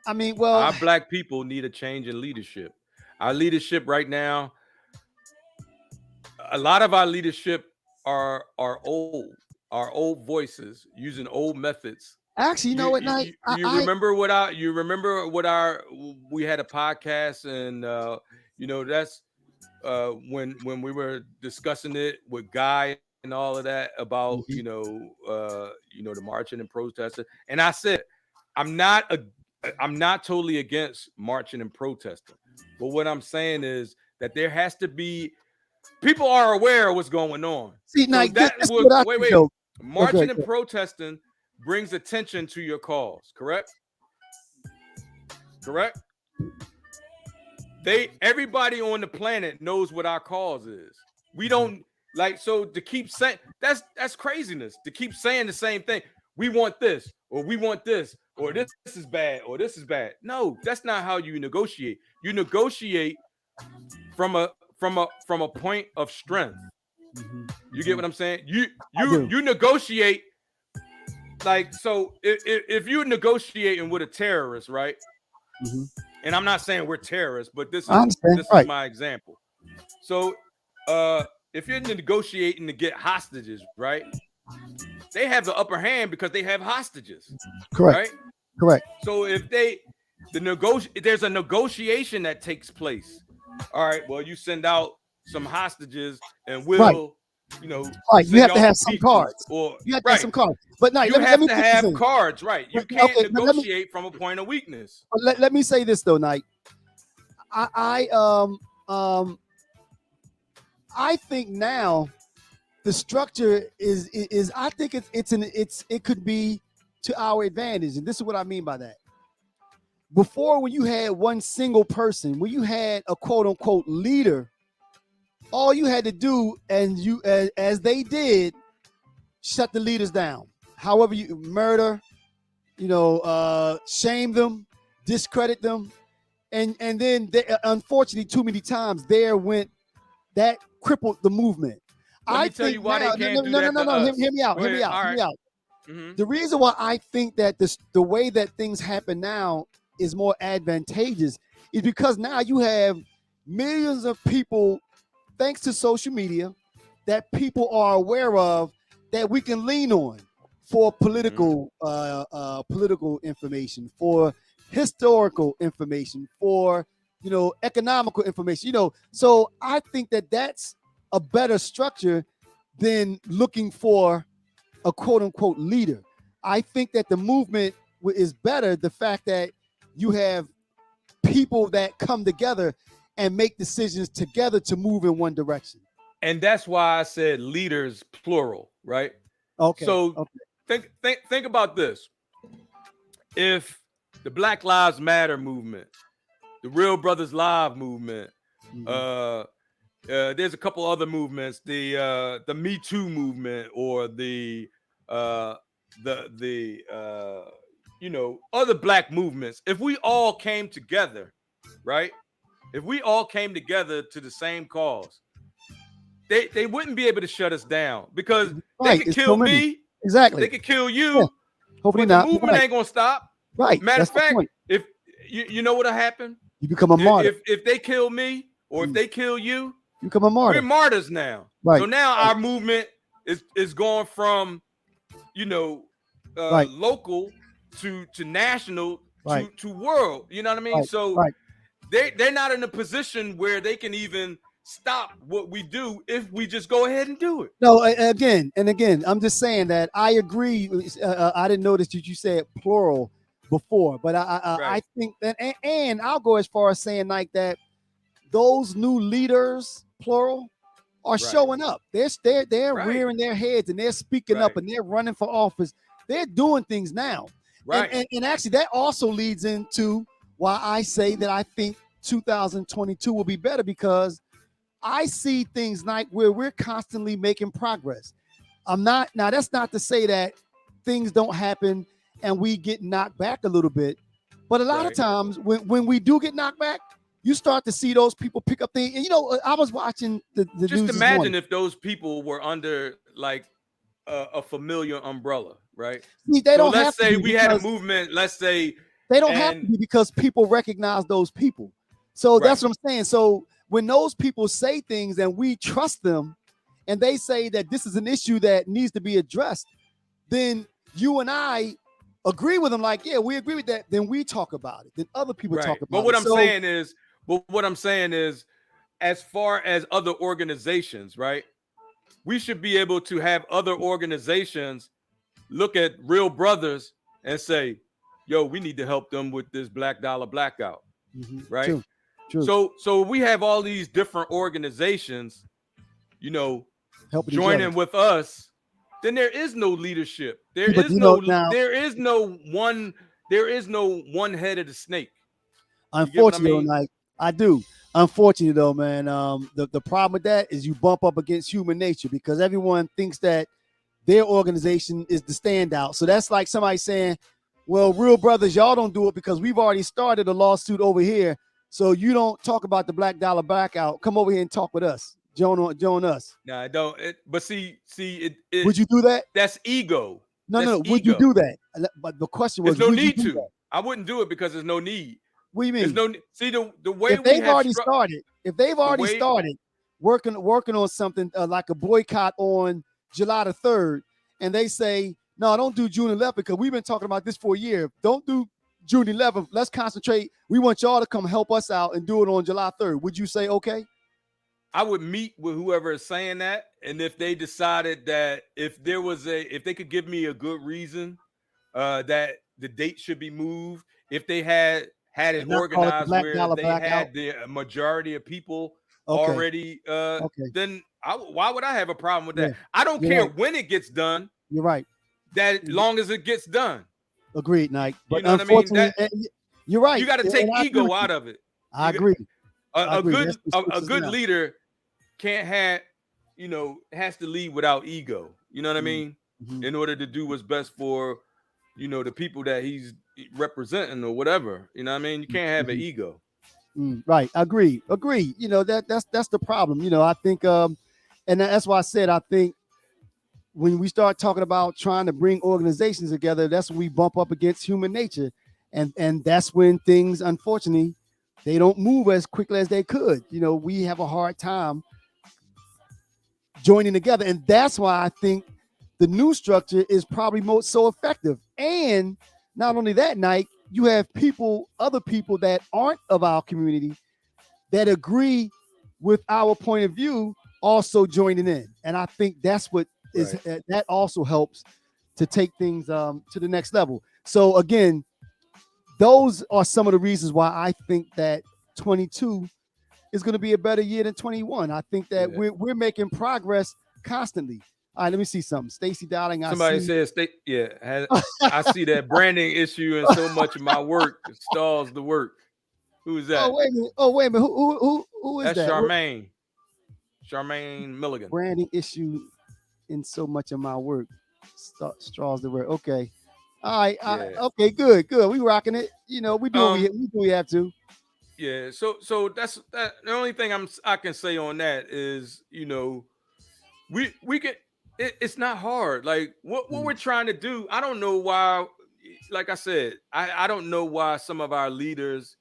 Speaker 1: I mean, well,
Speaker 2: Our black people need a change in leadership. Our leadership right now, a lot of our leadership are old voices using old methods.
Speaker 1: actually, you know, at night,
Speaker 2: You remember what our we had a podcast and you know that's when we were discussing it with Guy and all of that about
Speaker 1: Mhm.
Speaker 2: the marching and protesting, and I said I'm not totally against marching and protesting, but what I'm saying is that there has to be people are aware of what's going on.
Speaker 1: See,
Speaker 2: So
Speaker 1: like this
Speaker 2: that
Speaker 1: is
Speaker 2: would
Speaker 1: what I think,
Speaker 2: wait.
Speaker 1: though.
Speaker 2: Marching
Speaker 1: Okay,
Speaker 2: and protesting brings attention to your cause, correct? Correct? Everybody on the planet knows what our cause is. We don't so to keep saying that's craziness to keep saying the same thing. We want this, or we want this, or this is bad, or this is bad. No, that's not how you negotiate. You negotiate from a point of strength. You get what I'm saying? You negotiate so if you're negotiating with a terrorist, right?
Speaker 1: Mm-hmm.
Speaker 2: And I'm not saying we're terrorists, but this
Speaker 1: I
Speaker 2: is
Speaker 1: right.
Speaker 2: my example. So if you're negotiating to get hostages, right? They have the upper hand because they have hostages.
Speaker 1: Correct.
Speaker 2: Right?
Speaker 1: Correct.
Speaker 2: So if there's a negotiation that takes place. All right, well, you send out some hostages and we'll
Speaker 1: right. You have to have some
Speaker 2: pieces,
Speaker 1: cards.
Speaker 2: or
Speaker 1: you have to have some cards. But no,
Speaker 2: you
Speaker 1: let
Speaker 2: have
Speaker 1: me
Speaker 2: to
Speaker 1: put
Speaker 2: have
Speaker 1: this in.
Speaker 2: cards, right? You
Speaker 1: Okay,
Speaker 2: can't
Speaker 1: but
Speaker 2: negotiate from a point of weakness.
Speaker 1: Let me say this though, Knight. I think now the structure is I think it could be to our advantage, and this is what I mean by that. Before, when you had one single person, when you had a quote unquote leader, all you had to do, and you as they did, shut the leaders down. However, you murder, shame them, discredit them, and then unfortunately, too many times that crippled the movement.
Speaker 2: Let me tell you why they can't do that to us.
Speaker 1: Hear me out.
Speaker 2: Go
Speaker 1: Hear me
Speaker 2: ahead.
Speaker 1: out.
Speaker 2: All
Speaker 1: Hear
Speaker 2: right.
Speaker 1: me out.
Speaker 2: Mhm.
Speaker 1: The reason why I think that the way that things happen now is more advantageous is because now you have millions of people, thanks to social media, that people are aware of, that we can lean on for political political information, for historical information, for economical information. So I think that that's a better structure than looking for a quote unquote leader. I think that the movement is better. The fact that you have people that come together and make decisions together to move in one direction.
Speaker 2: And that's why I said leaders plural, right?
Speaker 1: Okay.
Speaker 2: So think about this. If the Black Lives Matter movement, the Real Brothers Live movement, there's a couple other movements, the Me Too movement, or the other black movements. If we all came together, right? If we all came together to the same cause, they wouldn't be able to shut us down because they could kill me.
Speaker 1: Exactly.
Speaker 2: They could kill you.
Speaker 1: Yeah. Hopefully
Speaker 2: but
Speaker 1: not.
Speaker 2: The movement ain't gonna stop.
Speaker 1: Right.
Speaker 2: Matter
Speaker 1: That's
Speaker 2: of fact,
Speaker 1: the point.
Speaker 2: if you know what'll happen,
Speaker 1: you become a martyr.
Speaker 2: If they kill me or if they kill you,
Speaker 1: you become a martyr.
Speaker 2: We're martyrs now.
Speaker 1: Right.
Speaker 2: So now our movement is going from local to national to world. You know what I mean?
Speaker 1: Right.
Speaker 2: So they're not in a position where they can even stop what we do if we just go ahead and do it.
Speaker 1: No, again and again, I'm just saying that I agree. I didn't notice that you said plural before, but I think that, and I'll go as far as saying like that those new leaders, plural, are showing up. They're rearing their heads and they're speaking up and they're running for office. They're doing things now. And actually that also leads into why I say that I think 2022 will be better, because I see things like where we're constantly making progress. Now that's not to say that things don't happen and we get knocked back a little bit, but a lot of times when we do get knocked back, you start to see those people pick up things. And I was watching the
Speaker 2: just
Speaker 1: news
Speaker 2: imagine if those people were under like a familiar umbrella, right?
Speaker 1: See, they don't
Speaker 2: let's
Speaker 1: have
Speaker 2: say
Speaker 1: to
Speaker 2: we had a movement, let's say
Speaker 1: they don't have to be, because people recognize those people. So that's what I'm saying. So when those people say things and we trust them and they say that this is an issue that needs to be addressed, then you and I agree with them, like, yeah, we agree with that. Then we talk about it. Then other people talk about it.
Speaker 2: But what I'm saying is, as far as other organizations, right? We should be able to have other organizations look at Real Brothers and say, yo, we need to help them with this Black Dollar Blackout, right?
Speaker 1: True.
Speaker 2: So we have all these different organizations,
Speaker 1: helping
Speaker 2: joining with us. Then there is no leadership. There is no one head of the snake.
Speaker 1: Unfortunately, like I do. Unfortunately, though, man, the problem with that is you bump up against human nature, because everyone thinks that their organization is the standout. So that's like somebody saying, well, Real Brothers, y'all don't do it because we've already started a lawsuit over here. So you don't talk about the Black Dollar Blackout. Come over here and talk with us. Join us.
Speaker 2: No, I don't. But see,
Speaker 1: would you do that?
Speaker 2: That's ego.
Speaker 1: No. Would you do that? But the question was,
Speaker 2: there's no need to. I wouldn't do it because there's no need.
Speaker 1: What do you mean?
Speaker 2: There's no see the way
Speaker 1: if they've already started working on something like a boycott on July the 3rd, and they say, no, don't do June 11th because we've been talking about this for a year. Don't do June 11th. Let's concentrate. We want y'all to come help us out and do it on July 3rd. Would you say okay?
Speaker 2: I would meet with whoever is saying that, and if they decided that if they could give me a good reason that the date should be moved, if they had it organized where they had the majority of people already, then why would I have a problem with that? I don't care when it gets done.
Speaker 1: You're right.
Speaker 2: That long as it gets done.
Speaker 1: Agreed, Nike. But
Speaker 2: you know what I mean?
Speaker 1: You're right.
Speaker 2: You got to take ego out of it.
Speaker 1: I agree.
Speaker 2: A good leader can't have, has to lead without ego. You know what I mean? In order to do what's best for, the people that he's representing or whatever. You know what I mean? You can't have an ego.
Speaker 1: Right. Agree. That's the problem. I think, and that's why I said, I think when we start talking about trying to bring organizations together, that's when we bump up against human nature. And that's when things, unfortunately, they don't move as quickly as they could. We have a hard time joining together. And that's why I think the new structure is probably so effective. And not only that, Nike, you have other people that aren't of our community that agree with our point of view also joining in. And I think that's what is that also helps to take things to the next level. So again, those are some of the reasons why I think that 22 is going to be a better year than 21. I think that we're making progress constantly. All right, let me see something. Stacy Dowling.
Speaker 2: Somebody says, I see that branding issue and so much of my work stalls the work. Who is that?
Speaker 1: Oh, wait a minute. Who is that?
Speaker 2: That's Charmaine. Charmaine Milligan.
Speaker 1: Branding issue in so much of my work straws the work. Okay. All right. Okay, good. We rocking it. We do what we have to.
Speaker 2: Yeah. So that's that. The only thing I can say on that is, we can. It's not hard. Like what we're trying to do. I don't know why. Like I said, I don't know why some of our leaders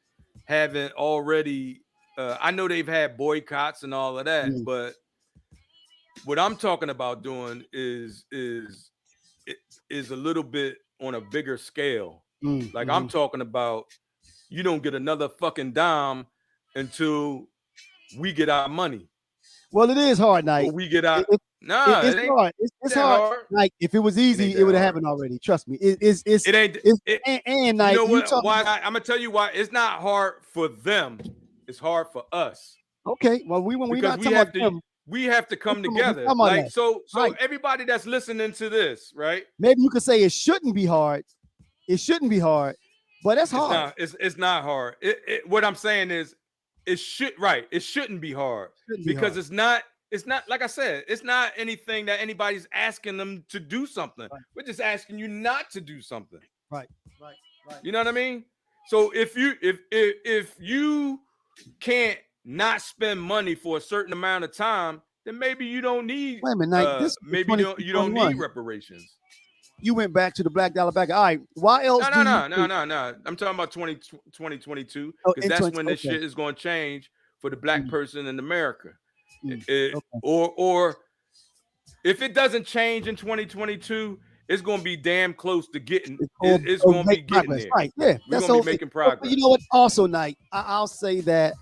Speaker 2: haven't already. I know they've had boycotts and all of that, but what I'm talking about doing is a little bit on a bigger scale. Like I'm talking about, you don't get another fucking dime until we get our money.
Speaker 1: Well, it is hard,
Speaker 2: Or
Speaker 1: Nike.
Speaker 2: we get out.
Speaker 1: It,
Speaker 2: Nah,
Speaker 1: it's
Speaker 2: it ain't
Speaker 1: hard. It's
Speaker 2: that
Speaker 1: hard.
Speaker 2: hard.
Speaker 1: Like if it was
Speaker 2: It ain't
Speaker 1: easy, it
Speaker 2: that
Speaker 1: would have
Speaker 2: hard.
Speaker 1: happened already. Trust me. It's
Speaker 2: It ain't.
Speaker 1: it's
Speaker 2: It,
Speaker 1: and
Speaker 2: you
Speaker 1: Nike,
Speaker 2: know
Speaker 1: you
Speaker 2: what?
Speaker 1: talking
Speaker 2: Why?
Speaker 1: about,
Speaker 2: I'm gonna tell you why. It's not hard for them. It's hard for us
Speaker 1: okay. Well, when we
Speaker 2: because
Speaker 1: not talking about them,
Speaker 2: we have to come
Speaker 1: we
Speaker 2: together.
Speaker 1: talking about
Speaker 2: Like
Speaker 1: that.
Speaker 2: so
Speaker 1: Right.
Speaker 2: everybody that's listening to this, right?
Speaker 1: Maybe you could say it shouldn't be hard. It shouldn't be hard, but that's
Speaker 2: It's
Speaker 1: hard.
Speaker 2: not. It's not hard. What I'm saying is, it shouldn't be hard
Speaker 1: Shouldn't be
Speaker 2: because
Speaker 1: hard.
Speaker 2: it's not like I said. It's not anything that anybody's asking them to do something.
Speaker 1: Right.
Speaker 2: We're just asking you not to do something.
Speaker 1: Right. Right. Right.
Speaker 2: You know what I mean? So if you can't not spend money for a certain amount of time, then maybe you don't need
Speaker 1: Wait a minute, Nike. This is
Speaker 2: maybe
Speaker 1: 20,
Speaker 2: you don't need
Speaker 1: 21.
Speaker 2: reparations.
Speaker 1: You went back to the Black Dollar Blackout. All right. Why else
Speaker 2: No,
Speaker 1: do
Speaker 2: no,
Speaker 1: you
Speaker 2: no, no,
Speaker 1: think?
Speaker 2: no, no. I'm talking about 2022
Speaker 1: Oh,
Speaker 2: because
Speaker 1: in
Speaker 2: that's
Speaker 1: 20,
Speaker 2: when this
Speaker 1: okay.
Speaker 2: shit is going to change for the black
Speaker 1: Mm,
Speaker 2: person in America.
Speaker 1: okay.
Speaker 2: Or if it doesn't change in 2022, it's going to be damn close to getting. It's
Speaker 1: Or
Speaker 2: going to be
Speaker 1: make
Speaker 2: getting
Speaker 1: progress.
Speaker 2: there.
Speaker 1: Right. Yeah.
Speaker 2: We're
Speaker 1: That's
Speaker 2: going
Speaker 1: the
Speaker 2: to be
Speaker 1: whole thing.
Speaker 2: making
Speaker 1: But you
Speaker 2: progress.
Speaker 1: know what? Also, Nike, I'll say that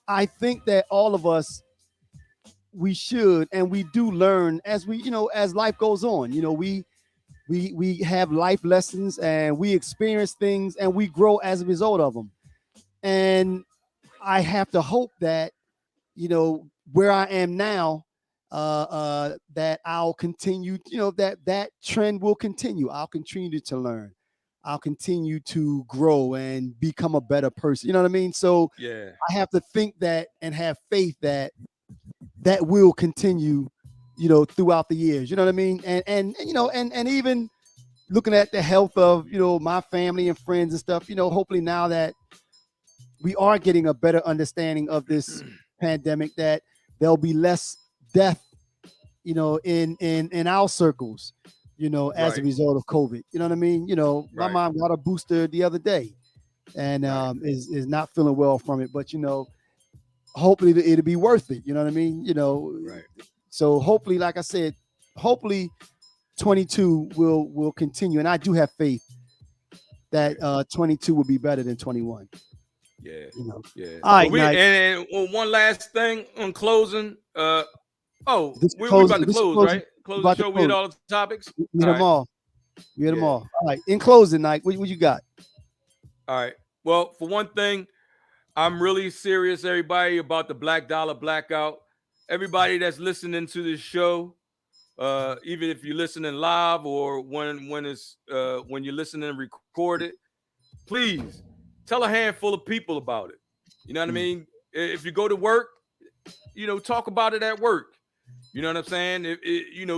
Speaker 1: I think that all of us, we should and we do learn as we, as life goes on. We have life lessons and we experience things and we grow as a result of them. And I have to hope that, where I am now, that I'll continue, that trend will continue. I'll continue to learn. I'll continue to grow and become a better person. You know what I mean? So
Speaker 2: Yeah.
Speaker 1: I have to think that and have faith that that will continue, throughout the years. You know what I mean? And even looking at the health of, my family and friends and stuff, hopefully now that we are getting a better understanding of this pandemic, that there'll be less death, in our circles, as a
Speaker 2: Right.
Speaker 1: result of COVID. You know what I mean? My
Speaker 2: Right.
Speaker 1: mom got a booster the other day and
Speaker 2: Right.
Speaker 1: is not feeling well from it, but hopefully it'll be worth it. You know what I mean?
Speaker 2: Right.
Speaker 1: So hopefully, like I said, hopefully 22 will continue, and I do have faith that 22 will be better than 21.
Speaker 2: Yeah.
Speaker 1: All
Speaker 2: Well,
Speaker 1: right, Knight.
Speaker 2: one last thing on closing.
Speaker 1: This
Speaker 2: We
Speaker 1: closing.
Speaker 2: about to
Speaker 1: This
Speaker 2: close,
Speaker 1: closing.
Speaker 2: right? Close the
Speaker 1: About to
Speaker 2: show. We hit
Speaker 1: close.
Speaker 2: all the topics.
Speaker 1: We hit
Speaker 2: All
Speaker 1: them
Speaker 2: right.
Speaker 1: all. We hit them
Speaker 2: Yeah.
Speaker 1: all. All right. In closing, Knight, what you got?
Speaker 2: All right. Well, for one thing, I'm really serious, everybody, about the Black Dollar Blackout. Everybody that's listening to this show, even if you're listening live or when you're listening recorded, please tell a handful of people about it. You know what I mean? If you go to work, talk about it at work. You know what I'm saying?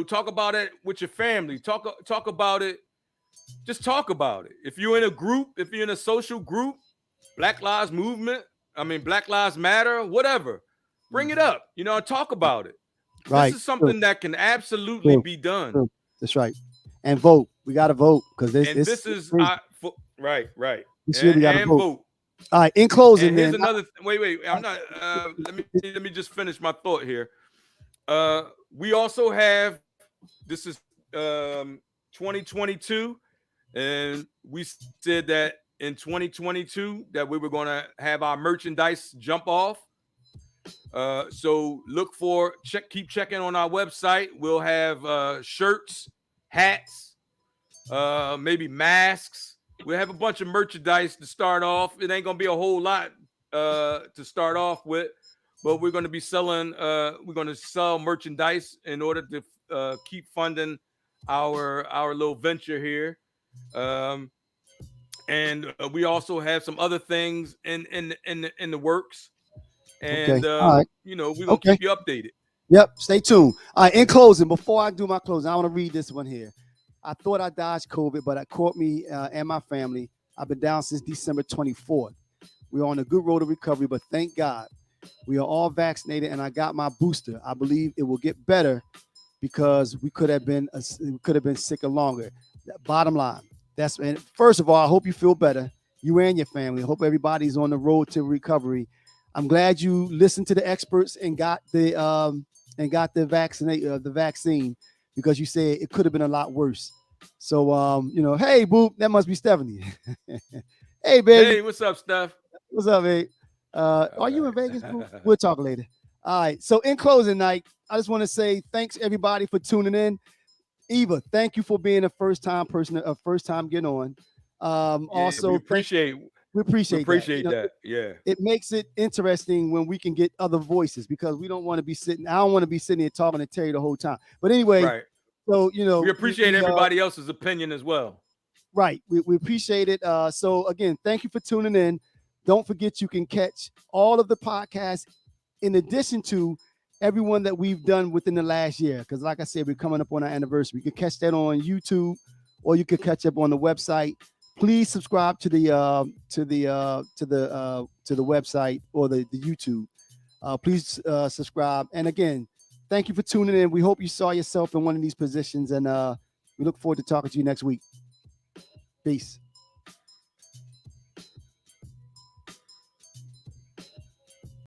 Speaker 2: Talk about it with your family. Talk about it. Just talk about it. If you're in a group, if you're in a social group, Black Lives Movement, Black Lives Matter, whatever, bring it up. Talk about it.
Speaker 1: Right.
Speaker 2: This is something that can absolutely
Speaker 1: True.
Speaker 2: be done.
Speaker 1: True. That's right. And vote. We got to vote because
Speaker 2: And this is right.
Speaker 1: This year we got to
Speaker 2: And
Speaker 1: vote.
Speaker 2: vote.
Speaker 1: All right. In closing,
Speaker 2: And here's
Speaker 1: man.
Speaker 2: another. Wait. I'm not. Let me just finish my thought here. We also have. This is 2022, and we said that in 2022 that we were going to have our merchandise jump off. So keep checking on our website. We'll have shirts, hats, maybe masks. We'll have a bunch of merchandise to start off. It ain't gonna be a whole lot to start off with, but we're gonna be selling. We're gonna sell merchandise in order to keep funding our little venture here. And we also have some other things in the works. And
Speaker 1: Okay. All right.
Speaker 2: we're gonna keep you updated.
Speaker 1: Yep. Stay tuned. All right. In closing, before I do my closing, I want to read this one here. I thought I dodged COVID, but it caught me and my family. I've been down since December 24th. We're on a good road to recovery, but thank God we are all vaccinated, and I got my booster. I believe it will get better because we could have been sicker longer. Bottom line. And first of all, I hope you feel better, you and your family. I hope everybody's on the road to recovery. I'm glad you listened to the experts and got the vaccine because you said it could have been a lot worse. So hey, Boop, that must be Stephanie. Hey, baby.
Speaker 2: Hey, what's up, Steph?
Speaker 1: What's up, babe? Are you in Vegas, Boop? We'll talk later. All right. So in closing, Nike, I just want to say thanks everybody for tuning in. Eva, thank you for being a first time getting on. Also,
Speaker 2: we appreciate
Speaker 1: we appreciate that. You know,
Speaker 2: that. Yeah.
Speaker 1: it makes it interesting when we can get other voices because we don't want to be sitting. I don't want to be sitting here talking to Terry the whole time. But anyway,
Speaker 2: Right.
Speaker 1: so you know,
Speaker 2: We appreciate everybody else's opinion as well.
Speaker 1: Right. We appreciate it. So again, thank you for tuning in. Don't forget you can catch all of the podcasts in addition to everyone that we've done within the last year. Because like I said, we're coming up on our anniversary. You can catch that on YouTube or you can catch up on the website. Please subscribe to the website or the YouTube. Please subscribe. And again, thank you for tuning in. We hope you saw yourself in one of these positions, and we look forward to talking to you next week. Peace.